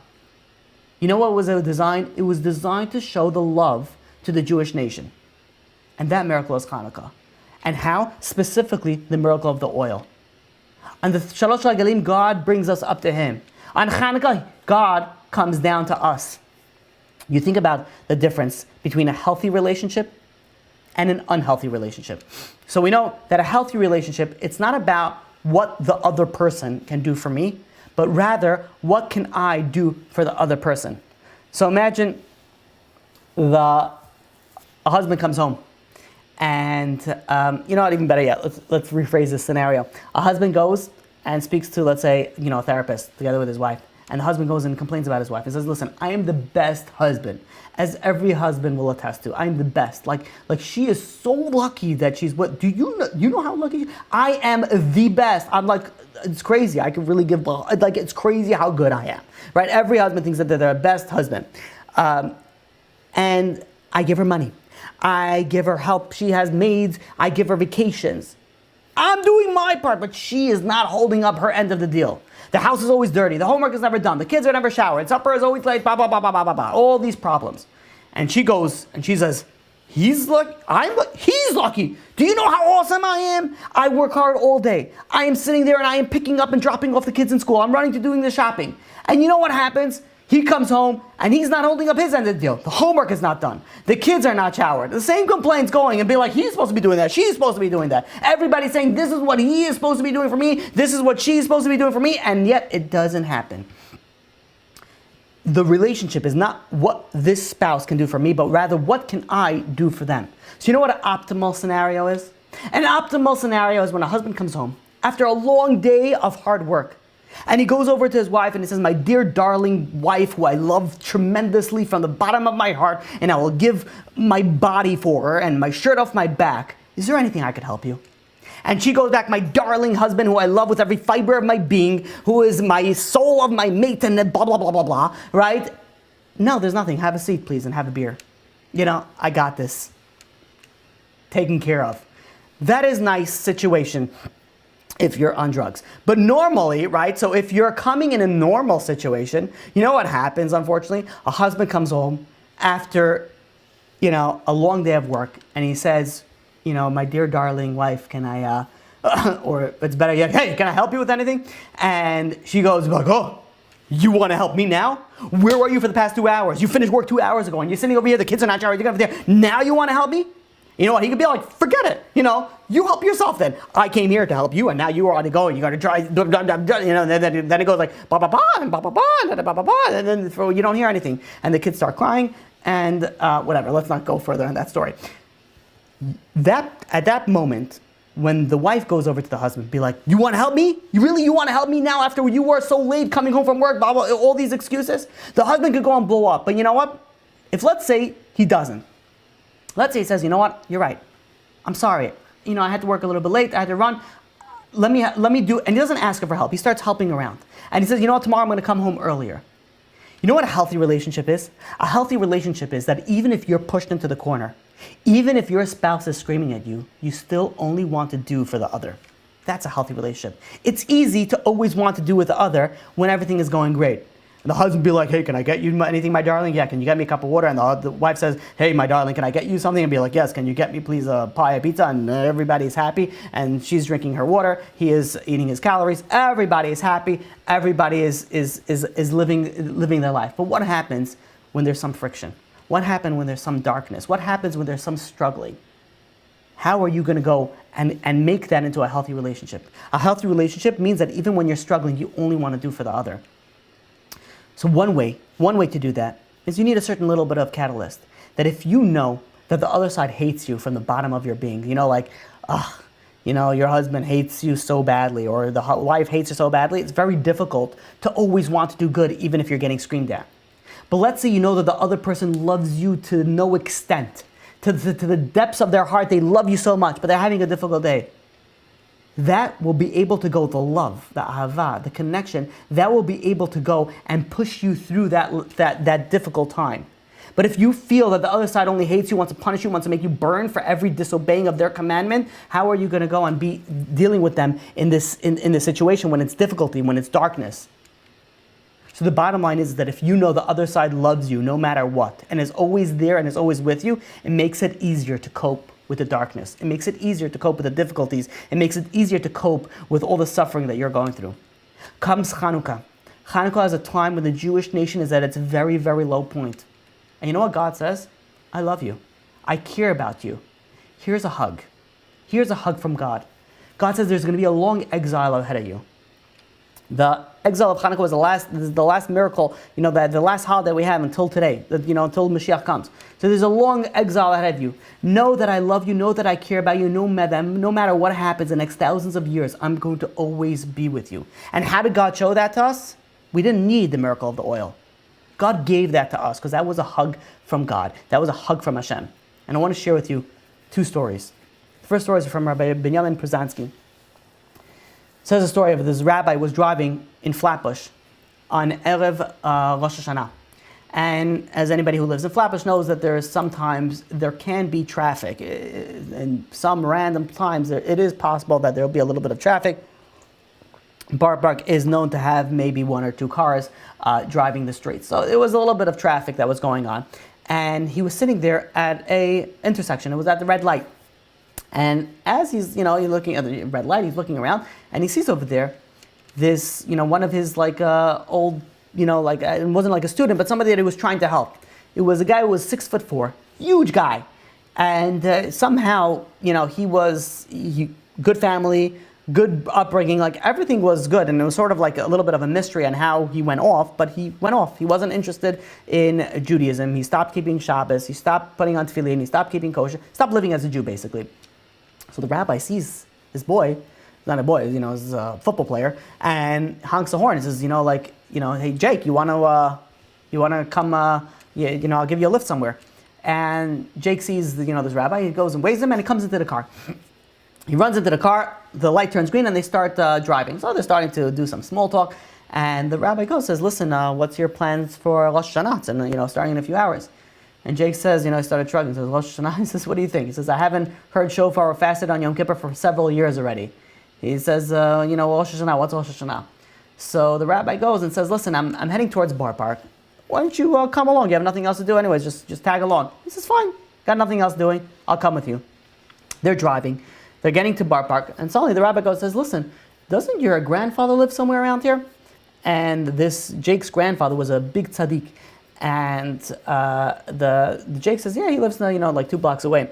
You know what was designed? It was designed to show the love to the Jewish nation. And that miracle is Chanukah. And how? Specifically, the miracle of the oil. On the Shalosh HaGalim, God brings us up to Him. On Chanukah, God comes down to us. You think about the difference between a healthy relationship and an unhealthy relationship. So we know that a healthy relationship, it's not about what the other person can do for me, but rather, what can I do for the other person? So imagine a husband comes home, and not even better yet, let's rephrase this scenario. A husband goes and speaks to, let's say, a therapist together with his wife, And the husband goes and complains about his wife and says, listen, I am the best husband, as every husband will attest to. I am the best. Like she is so lucky that she's what, do you know how lucky she is? I am the best. I'm like, it's crazy. I could really give, like, it's crazy how good I am, right? Every husband thinks that they're their best husband. And I give her money. I give her help. She has maids. I give her vacations. I'm doing my part, but she is not holding up her end of the deal. The house is always dirty. The homework is never done. The kids are never showered. Supper is always late. Blah, blah, blah, blah, blah, blah, blah. All these problems. And she goes and she says, he's lucky. He's lucky. Do you know how awesome I am? I work hard all day. I am sitting there and I am picking up and dropping off the kids in school. I'm running to doing the shopping. And you know what happens? He comes home and he's not holding up his end of the deal. The homework is not done. The kids are not showered. The same complaints going and be like, he's supposed to be doing that. She's supposed to be doing that. Everybody's saying, this is what he is supposed to be doing for me. This is what she's supposed to be doing for me. And yet it doesn't happen. The relationship is not what this spouse can do for me, but rather what can I do for them. So you know what an optimal scenario is? An optimal scenario is when a husband comes home after a long day of hard work. And he goes over to his wife and he says, my dear darling wife, who I love tremendously from the bottom of my heart, and I will give my body for her and my shirt off my back. Is there anything I could help you? And she goes back, my darling husband, who I love with every fiber of my being, who is my soul of my mate, and blah, blah, blah, blah, blah, right? No, there's nothing. Have a seat, please, and have a beer. You know, I got this. Taken care of. That is nice situation if you're on drugs. But normally, right, so if you're coming in a normal situation, you know what happens, unfortunately? A husband comes home after, a long day of work, and he says, my dear darling wife, can I, or it's better yet, hey, can I help you with anything? And she goes like, oh, you want to help me now? Where were you for the past 2 hours? You finished work 2 hours ago, and you're sitting over here, the kids are not showered, you're over there. Now you want to help me? You know what? He could be like, forget it. You help yourself then. I came here to help you, and now you are on the go, and you got to try, then it goes like, ba ba ba, and ba ba ba, and ba ba ba, and then you don't hear anything. And the kids start crying, and whatever. Let's not go further in that story. At that moment, when the wife goes over to the husband, be like, you want to help me? You want to help me now after you were so late coming home from work, blah, blah, all these excuses? The husband could go and blow up. But you know what? If let's say he doesn't. Let's say he says, you know what? You're right. I'm sorry. I had to work a little bit late. I had to run. Let me do, and he doesn't ask her for help. He starts helping around. And he says, you know what? Tomorrow I'm going to come home earlier. You know what a healthy relationship is? A healthy relationship is that even if you're pushed into the corner, even if your spouse is screaming at you, you still only want to do for the other. That's a healthy relationship. It's easy to always want to do with the other when everything is going great. And the husband be like, hey, can I get you anything, my darling? Yeah, can you get me a cup of water? And the wife says, hey, my darling, can I get you something? And be like, yes, can you get me please a pie, a pizza? And everybody's happy. And she's drinking her water. He is eating his calories. Everybody is happy. Everybody is living their life. But what happens when there's some friction? What happens when there's some darkness? What happens when there's some struggling? How are you going to go and make that into a healthy relationship? A healthy relationship means that even when you're struggling, you only want to do for the other. So one way to do that is you need a certain little bit of catalyst. That if you know that the other side hates you from the bottom of your being, your husband hates you so badly, or the wife hates you so badly, it's very difficult to always want to do good even if you're getting screamed at. But let's say you know that the other person loves you to no extent, to the depths of their heart, they love you so much, but they're having a difficult day. That will be able to go, the love, the ahava, the connection, that will be able to go and push you through that difficult time. But if you feel that the other side only hates you, wants to punish you, wants to make you burn for every disobeying of their commandment, how are you going to go and be dealing with them in this situation when it's difficulty, when it's darkness? So the bottom line is that if you know the other side loves you no matter what, and is always there and is always with you, it makes it easier to cope with the darkness. It makes it easier to cope with the difficulties. It makes it easier to cope with all the suffering that you're going through. Comes Chanukah. Chanukah is a time when the Jewish nation is at its very, very low point. And you know what God says? I love you. I care about you. Here's a hug. Here's a hug from God. God says there's going to be a long exile ahead of you. The exile of Chanukah was the last miracle, the last holiday we have until today, until Mashiach comes. So there's a long exile ahead of you. Know that I love you, know that I care about you, no matter what happens the next thousands of years, I'm going to always be with you. And how did God show that to us? We didn't need the miracle of the oil. God gave that to us because that was a hug from God. That was a hug from Hashem. And I want to share with you two stories. The first story is from Rabbi Binyamin Przansky. It says a story of this rabbi was driving in Flatbush on Erev Rosh Hashanah. And as anybody who lives in Flatbush knows that there can be traffic. In some random times, it is possible that there will be a little bit of traffic. Borough Park is known to have maybe one or two cars driving the streets. So it was a little bit of traffic that was going on. And he was sitting there at a intersection. It was at the red light. And as he's looking at the red light, he's looking around, and he sees over there this, one of his old, it wasn't like a student, but somebody that he was trying to help. It was a guy who was 6'4", huge guy. And somehow, good family, good upbringing, everything was good, and it was sort of like a little bit of a mystery on how he went off, but he went off. He wasn't interested in Judaism. He stopped keeping Shabbos, he stopped putting on tefillin, he stopped keeping kosher, stopped living as a Jew, basically. So the rabbi sees this boy, not a boy, he's a football player, and honks a horn and says, hey Jake, you wanna come, I'll give you a lift somewhere. And Jake sees, this rabbi, he goes and waves him, and he comes into the car. He runs into the car, the light turns green, and they start driving. So they're starting to do some small talk, and the rabbi says, listen, what's your plans for Rosh Hashanah? And, starting in a few hours. And Jake says, he started shrugging, he says, Rosh Hashanah? He says, what do you think? He says, I haven't heard shofar or fasted on Yom Kippur for several years already. He says, Rosh Hashanah, what's Rosh Hashanah? So the rabbi goes and says, listen, I'm heading towards Borough Park. Why don't you come along? You have nothing else to do anyways, just tag along. He says, fine, got nothing else doing, I'll come with you. They're driving. They're getting to Borough Park, and suddenly the rabbi goes and says, listen, doesn't your grandfather live somewhere around here? And this Jake's grandfather was a big tzaddik. And the Jake says, yeah, he lives 2 blocks away.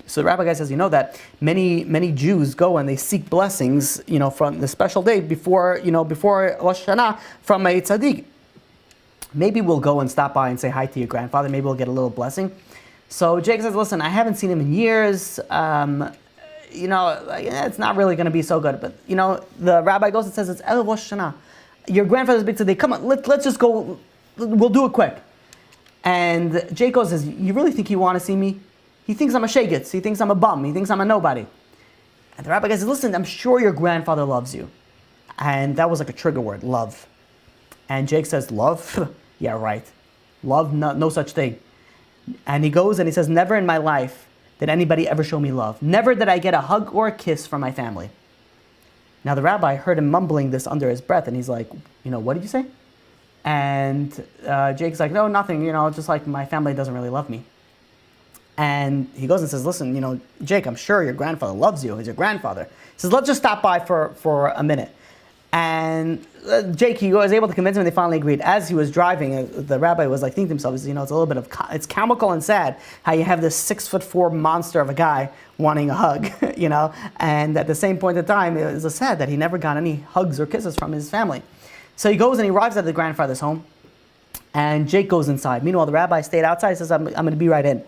So the rabbi guy says, that many Jews go and they seek blessings, from the special day before Rosh Hashanah from a tzaddik. Maybe we'll go and stop by and say hi to your grandfather. Maybe we'll get a little blessing. So Jake says, listen, I haven't seen him in years. It's not really going to be so good. But, the rabbi goes and says, it's Erev Rosh Hashanah. Your grandfather's big today. Come on, let's just go. We'll do it quick. And Jake goes and says, you really think you want to see me? He thinks I'm a shegitz. He thinks I'm a bum. He thinks I'm a nobody. And the rabbi says, listen, I'm sure your grandfather loves you. And that was like a trigger word, love. And Jake says, love? Yeah, right. Love, no such thing. And he goes and he says, never in my life did anybody ever show me love. Never did I get a hug or a kiss from my family. Now the rabbi heard him mumbling this under his breath, and he's like, what did you say? And Jake's like, no, nothing, just like my family doesn't really love me. And he goes and says, listen, Jake, I'm sure your grandfather loves you. He's your grandfather. He says, let's just stop by for a minute. And Jake, he was able to convince him, and they finally agreed. As he was driving, the rabbi was thinking to himself, it's a little bit of, it's comical and sad how you have this 6'4" monster of a guy wanting a hug, and at the same point in time, it was sad that he never got any hugs or kisses from his family. So he goes and he arrives at the grandfather's home, and Jake goes inside. Meanwhile, the rabbi stayed outside. He says, I'm going to be right in.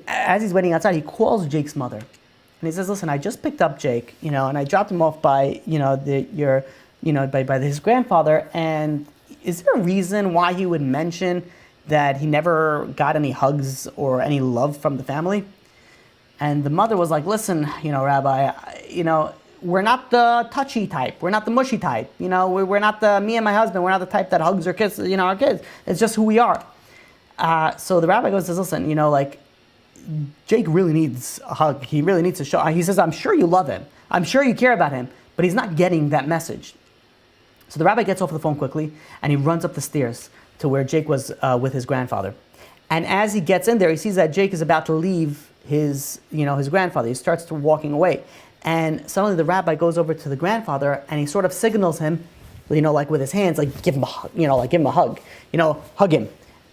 As he's waiting outside, he calls Jake's mother. And he says, listen, I just picked up Jake, and I dropped him off by, by his grandfather. And is there a reason why he would mention that he never got any hugs or any love from the family? And the mother was like, listen, Rabbi, we're not the touchy type. We're not the mushy type. We're not me and my husband. We're not the type that hugs or kisses, our kids. It's just who we are. So the rabbi goes and says, listen, Jake really needs a hug. He really needs to show. He says, I'm sure you love him. I'm sure you care about him, but he's not getting that message. So the rabbi gets off the phone quickly, and he runs up the stairs to where Jake was with his grandfather. And as he gets in there, he sees that Jake is about to leave his grandfather. He starts walking away. And suddenly the rabbi goes over to the grandfather, and he sort of signals him, with his hands, give him a hug, give him a hug, hug him.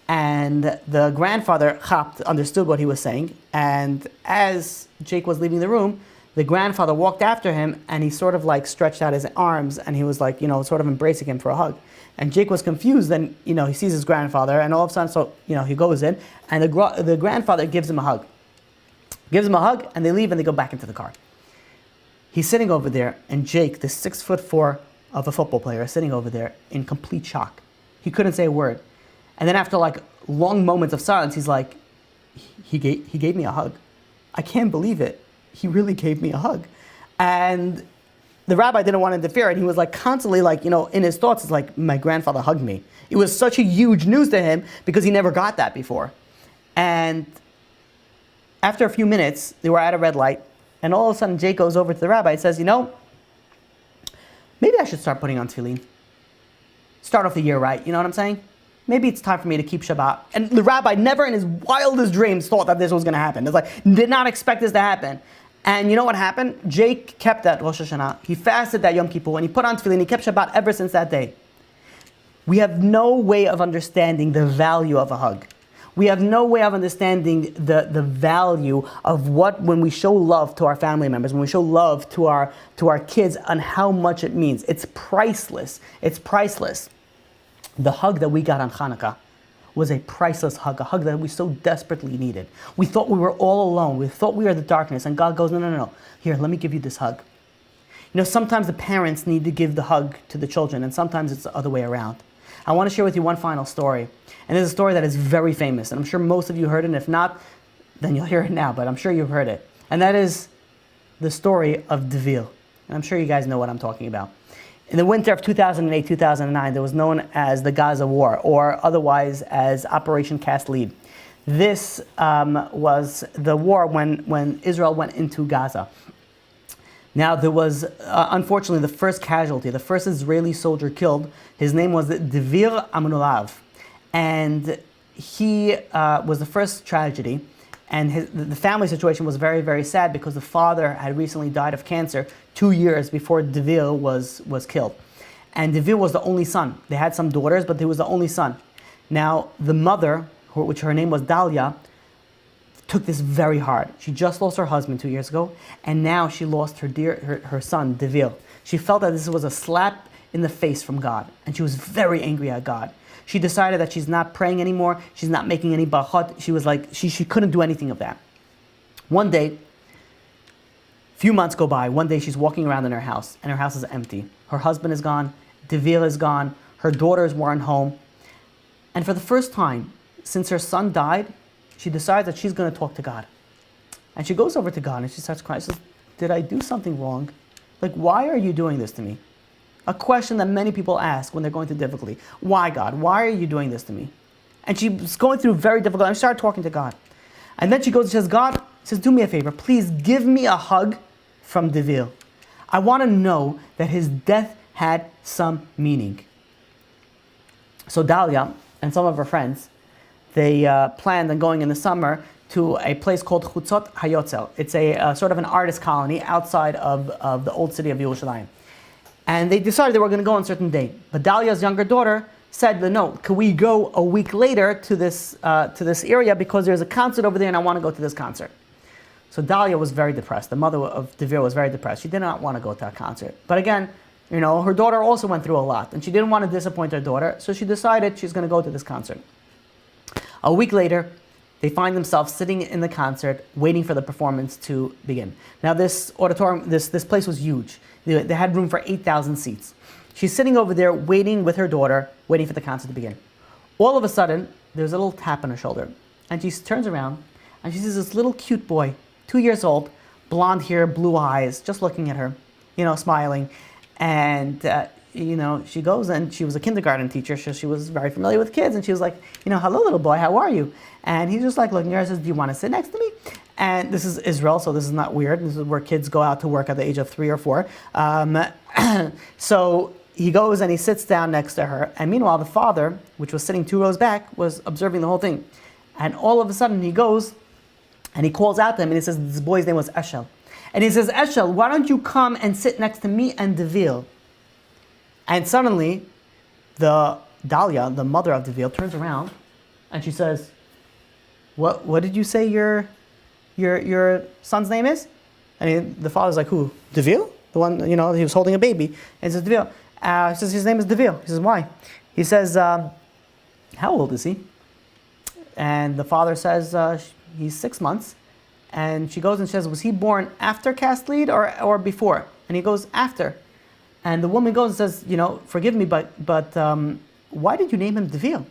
And the grandfather understood what he was saying. And as Jake was leaving the room, the grandfather walked after him, and he sort of stretched out his arms, and he was sort of embracing him for a hug. And Jake was confused. Then he sees his grandfather, and all of a sudden, he goes in, and the grandfather gives him a hug. And they leave, and they go back into the car. He's sitting over there, and Jake, this 6'4" of a football player sitting over there in complete shock. He couldn't say a word. And then after like long moments of silence, he's like, he gave me a hug. I can't believe it. He really gave me a hug. And the rabbi didn't want to interfere, and he was like constantly like, in his thoughts, it's like, my grandfather hugged me. It was such a huge news to him because he never got that before. And after a few minutes, they were at a red light, and all of a sudden Jake goes over to the rabbi and says, maybe I should start putting on tefillin. Start off the year right, you know what I'm saying? Maybe it's time for me to keep Shabbat. And the rabbi never in his wildest dreams thought that this was going to happen. It's like, did not expect this to happen. And you know what happened? Jake kept that Rosh Hashanah. He fasted that Yom Kippur, and he put on tefillin. He kept Shabbat ever since that day. We have no way of understanding the value of a hug. We have no way of understanding the value of when we show love to our family members, when we show love to our kids, and how much it means. It's priceless. It's priceless. The hug that we got on Chanukah was a priceless hug, a hug that we so desperately needed. We thought we were all alone. We thought we were the darkness, and God goes, no. Here, let me give you this hug. Sometimes the parents need to give the hug to the children, and sometimes it's the other way around. I want to share with you one final story. And it's a story that is very famous, and I'm sure most of you heard it, and if not, then you'll hear it now, but I'm sure you've heard it. And that is the story of Devil. And I'm sure you guys know what I'm talking about. In the winter of 2008-2009, there was known as the Gaza War, or otherwise as Operation Cast Lead. This was the war when Israel went into Gaza. Now, there was, unfortunately, the first casualty, the first Israeli soldier killed. His name was Devir Amunulav. And he was the first tragedy. And the family situation was very, very sad because the father had recently died of cancer 2 years before Devil was killed. And Devil was the only son. They had some daughters, but he was the only son. Now, the mother, which her name was Dalia, took this very hard. She just lost her husband 2 years ago, and now she lost her son, Devil. She felt that this was a slap in the face from God, and she was very angry at God. She decided that she's not praying anymore. She's not making any brachot. She was like, she couldn't do anything of that. One day, few months go by. One day she's walking around in her house, and her house is empty. Her husband is gone. Devil is gone. Her daughters weren't home. And for the first time since her son died, she decides that she's going to talk to God. And she goes over to God and she starts crying. She says, did I do something wrong? Like, why are you doing this to me? A question that many people ask when they're going through difficulty. Why, God? Why are you doing this to me? And she's going through very difficult. And she started talking to God. And then she goes and says, God, says, do me a favor. Please give me a hug from Devil. I want to know that his death had some meaning. So Dalia and some of her friends, they planned on going in the summer to a place called Chutzot Hayotzel. It's a sort of an artist colony outside of the old city of Yerushalayim. And they decided they were going to go on a certain date. But Dalia's younger daughter said, no, can we go a week later to this area because there's a concert over there and I want to go to this concert. So Dalia was very depressed. The mother of Devil was very depressed. She did not want to go to that concert. But again, her daughter also went through a lot and she didn't want to disappoint her daughter. So she decided she's going to go to this concert. A week later, they find themselves sitting in the concert, waiting for the performance to begin. Now, this auditorium, this place was huge. They had room for 8,000 seats. She's sitting over there, waiting with her daughter, waiting for the concert to begin. All of a sudden, there's a little tap on her shoulder, and she turns around, and she sees this little cute boy, 2 years old, blonde hair, blue eyes, just looking at her, smiling, and she goes, and she was a kindergarten teacher, so she was very familiar with kids, and she was like, hello, little boy, how are you? And he's just like looking at her and says, do you want to sit next to me? And this is Israel, so this is not weird. This is where kids go out to work at the age of 3 or 4. So he goes and he sits down next to her, and meanwhile the father, which was sitting 2 rows back, was observing the whole thing. And all of a sudden he goes, and he calls out to him, and he says, this boy's name was Eshel. And he says, Eshel, why don't you come and sit next to me and Devil? And suddenly, the Dalia, the mother of Devil, turns around and she says, "What did you say your son's name is?" And the father's like, "Who? Devil? The one, he was holding a baby." And he says, "Devil." He says, "His name is Devil." He says, "Why?" He says, "How old is he?" And the father says, "He's 6 months." And she goes and says, "Was he born after Cast Lead or before?" And he goes, "After." And the woman goes and says, forgive me, but why did you name him Devil?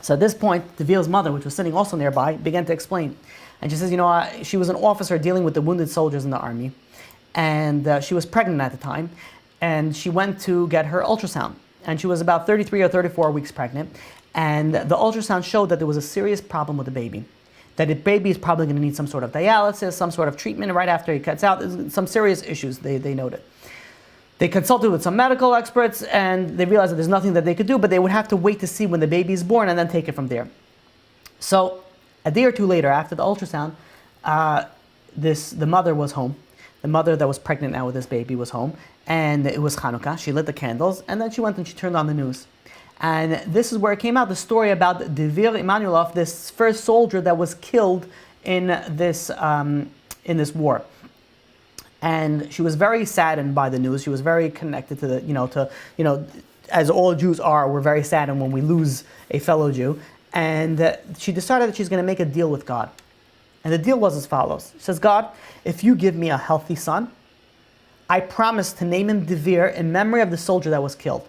So at this point, Devil's mother, which was sitting also nearby, began to explain. And she says, she was an officer dealing with the wounded soldiers in the army. And she was pregnant at the time. And she went to get her ultrasound. And she was about 33 or 34 weeks pregnant. And the ultrasound showed that there was a serious problem with the baby. That the baby is probably going to need some sort of dialysis, some sort of treatment right after he cuts out. There's some serious issues, they noted. They consulted with some medical experts and they realized that there's nothing that they could do, but they would have to wait to see when the baby is born and then take it from there. So a day or two later, after the ultrasound, the mother was home. The mother that was pregnant now with this baby was home, and it was Chanukah. She lit the candles, and then she went and she turned on the news. And this is where it came out, the story about Devir Emanuelov, this first soldier that was killed in this war. And she was very saddened by the news. She was very connected to as all Jews are, we're very saddened when we lose a fellow Jew. And she decided that she's going to make a deal with God. And the deal was as follows. She says, God, if you give me a healthy son, I promise to name him Devir in memory of the soldier that was killed.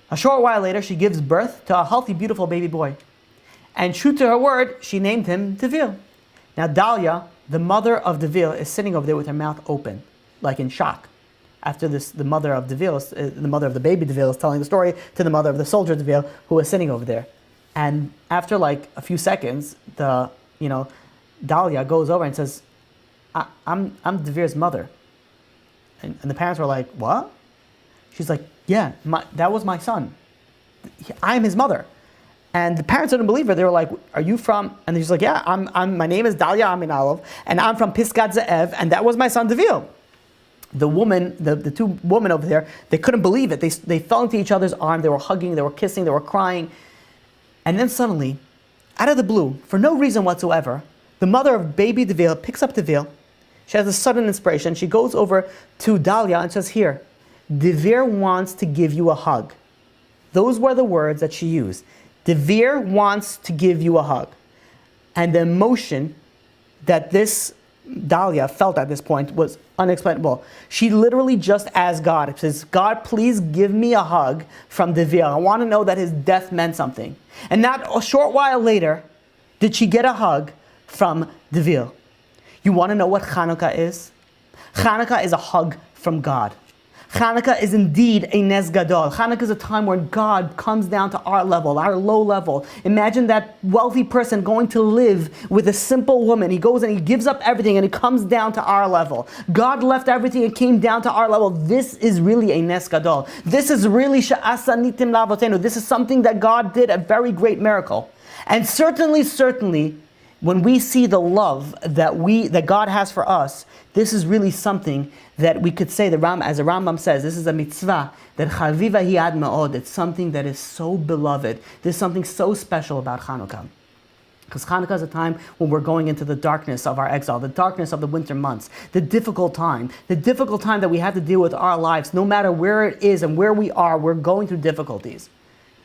A short while later, she gives birth to a healthy, beautiful baby boy. And true to her word, she named him Devir. Now Dalia, the mother of Devir, is sitting over there with her mouth open, like in shock. After this, the mother of Devir, the mother of the baby Devir, is telling the story to the mother of the soldier Devir, who was sitting over there. And after like a few seconds, Dalia goes over and says, I'm Devir's mother. And the parents were like, what? She's like, yeah, that was my son. I'm his mother. And the parents didn't believe her. They were like, are you from? And she's like, yeah, my name is Dalia Aminalov, and I'm from Pisgat Ze'ev, and that was my son Devir. The woman, the two women over there, they couldn't believe it. They fell into each other's arms. They were hugging, they were kissing, they were crying. And then suddenly, out of the blue, for no reason whatsoever, the mother of baby Devir picks up Devir. She has a sudden inspiration. She goes over to Dalia and says, here, Devir wants to give you a hug. Those were the words that she used. Devir wants to give you a hug. And the emotion that this Dalia felt at this point was unexplainable. She literally just asked God. It says, God, please give me a hug from Devir. I want to know that his death meant something. And not a short while later, did she get a hug from Devir. You want to know what Chanukah is? Chanukah is a hug from God. Chanukah is indeed a Nes Gadol. Chanukah is a time where God comes down to our level, our low level. Imagine that wealthy person going to live with a simple woman. He goes and he gives up everything and he comes down to our level. God left everything and came down to our level. This is really a Nes Gadol. This is really Sha'asa Nitim Lavotenu. This is something that God did, a very great miracle. And certainly, when we see the love that God has for us, this is really something that we could say, as the Rambam says, this is a mitzvah, that chaviva hi ad ma'od, it's something that is so beloved. There's something so special about Chanukah. Because Chanukah is a time when we're going into the darkness of our exile, the darkness of the winter months, the difficult time that we have to deal with our lives. No matter where it is and where we are, we're going through difficulties.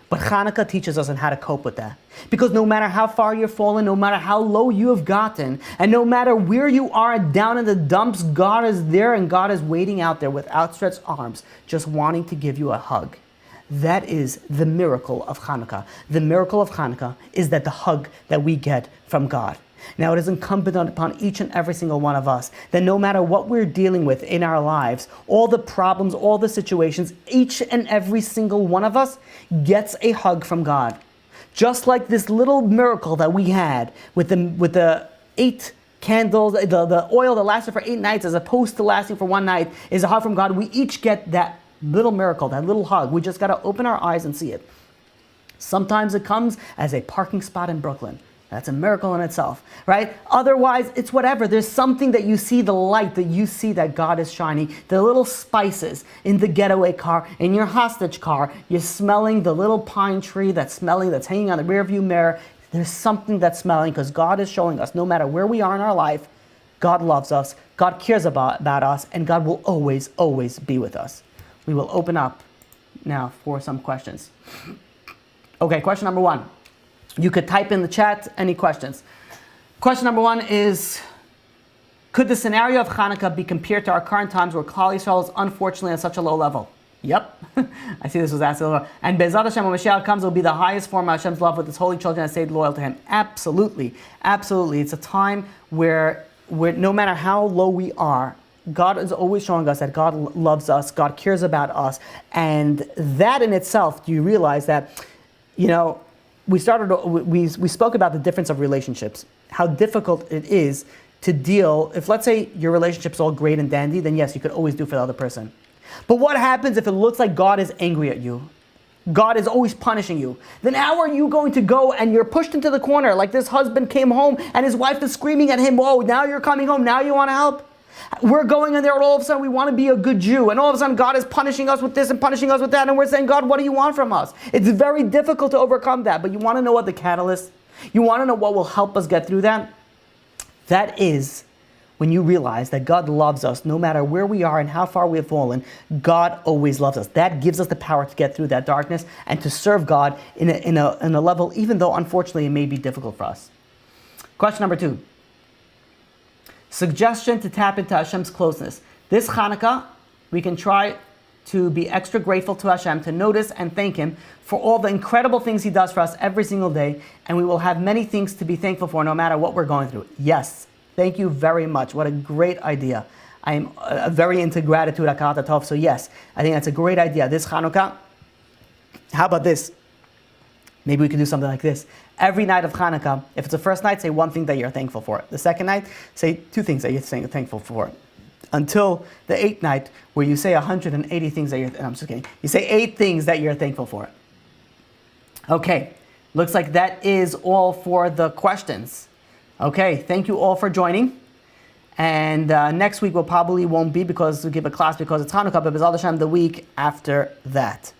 But Chanukah teaches us on how to cope with that. Because no matter how far you've fallen, no matter how low you have gotten, and no matter where you are down in the dumps, God is there and God is waiting out there with outstretched arms, just wanting to give you a hug. That is the miracle of Chanukah. The miracle of Chanukah is that the hug that we get from God. Now, it is incumbent upon each and every single one of us that no matter what we're dealing with in our lives, all the problems, all the situations, each and every single one of us gets a hug from God. Just like this little miracle that we had with the 8 candles, the oil that lasted for 8 nights as opposed to lasting for 1 night is a hug from God. We each get that little miracle, that little hug. We just got to open our eyes and see it. Sometimes it comes as a parking spot in Brooklyn. That's a miracle in itself, right? Otherwise, it's whatever. There's something that you see, the light that you see that God is shining, the little spices in the getaway car, in your hostage car. You're smelling the little pine tree that's hanging on the rearview mirror. There's something that's smelling because God is showing us no matter where we are in our life, God loves us, God cares about us, and God will always, always be with us. We will open up now for some questions. Okay, question number 1. You could type in the chat any questions. Question number 1 is, Could the scenario of Chanukah be compared to our current times where Klal Yisrael is unfortunately at such a low level? Yep. I see this was asked a little. And Be'ezrat Hashem, when Mashiach comes, it will be the highest form of Hashem's love with His holy children that stayed loyal to Him. Absolutely. Absolutely. It's a time where no matter how low we are, God is always showing us that God loves us, God cares about us. And that in itself, do you realize that, we spoke about the difference of relationships, how difficult it is to deal. If, let's say, your relationship's all great and dandy, then yes, you could always do for the other person. But what happens if it looks like God is angry at you? God is always punishing you. Then how are you going to go and you're pushed into the corner like this husband came home and his wife is screaming at him, "Whoa, now you're coming home, now you want to help?" We're going in there and all of a sudden we want to be a good Jew, and all of a sudden God is punishing us with this and punishing us with that, and we're saying, "God, what do you want from us?" It's very difficult to overcome that, but you want to know what the catalyst, you want to know what will help us get through that? That is when you realize that God loves us no matter where we are and how far we have fallen. God always loves us. That gives us the power to get through that darkness and to serve God in a level, even though unfortunately it may be difficult for us. Question number 2. Suggestion to tap into Hashem's closeness. This Chanukah, we can try to be extra grateful to Hashem, to notice and thank Him for all the incredible things He does for us every single day, and we will have many things to be thankful for no matter what we're going through. Yes. Thank you very much. What a great idea. I am very into gratitude, Akarat Tov. So yes, I think that's a great idea. This Chanukah, how about this? Maybe we could do something like this. Every night of Chanukah, if it's the first night, say one thing that you're thankful for. The second night, say 2 things that you're thankful for. Until the 8th night, where you say 180 things that I'm just kidding. You say 8 things that you're thankful for. Okay, looks like that is all for the questions. Okay, thank you all for joining. And next week probably won't be because we give a class because it's Chanukah, but B'ezrat Hashem the week after that.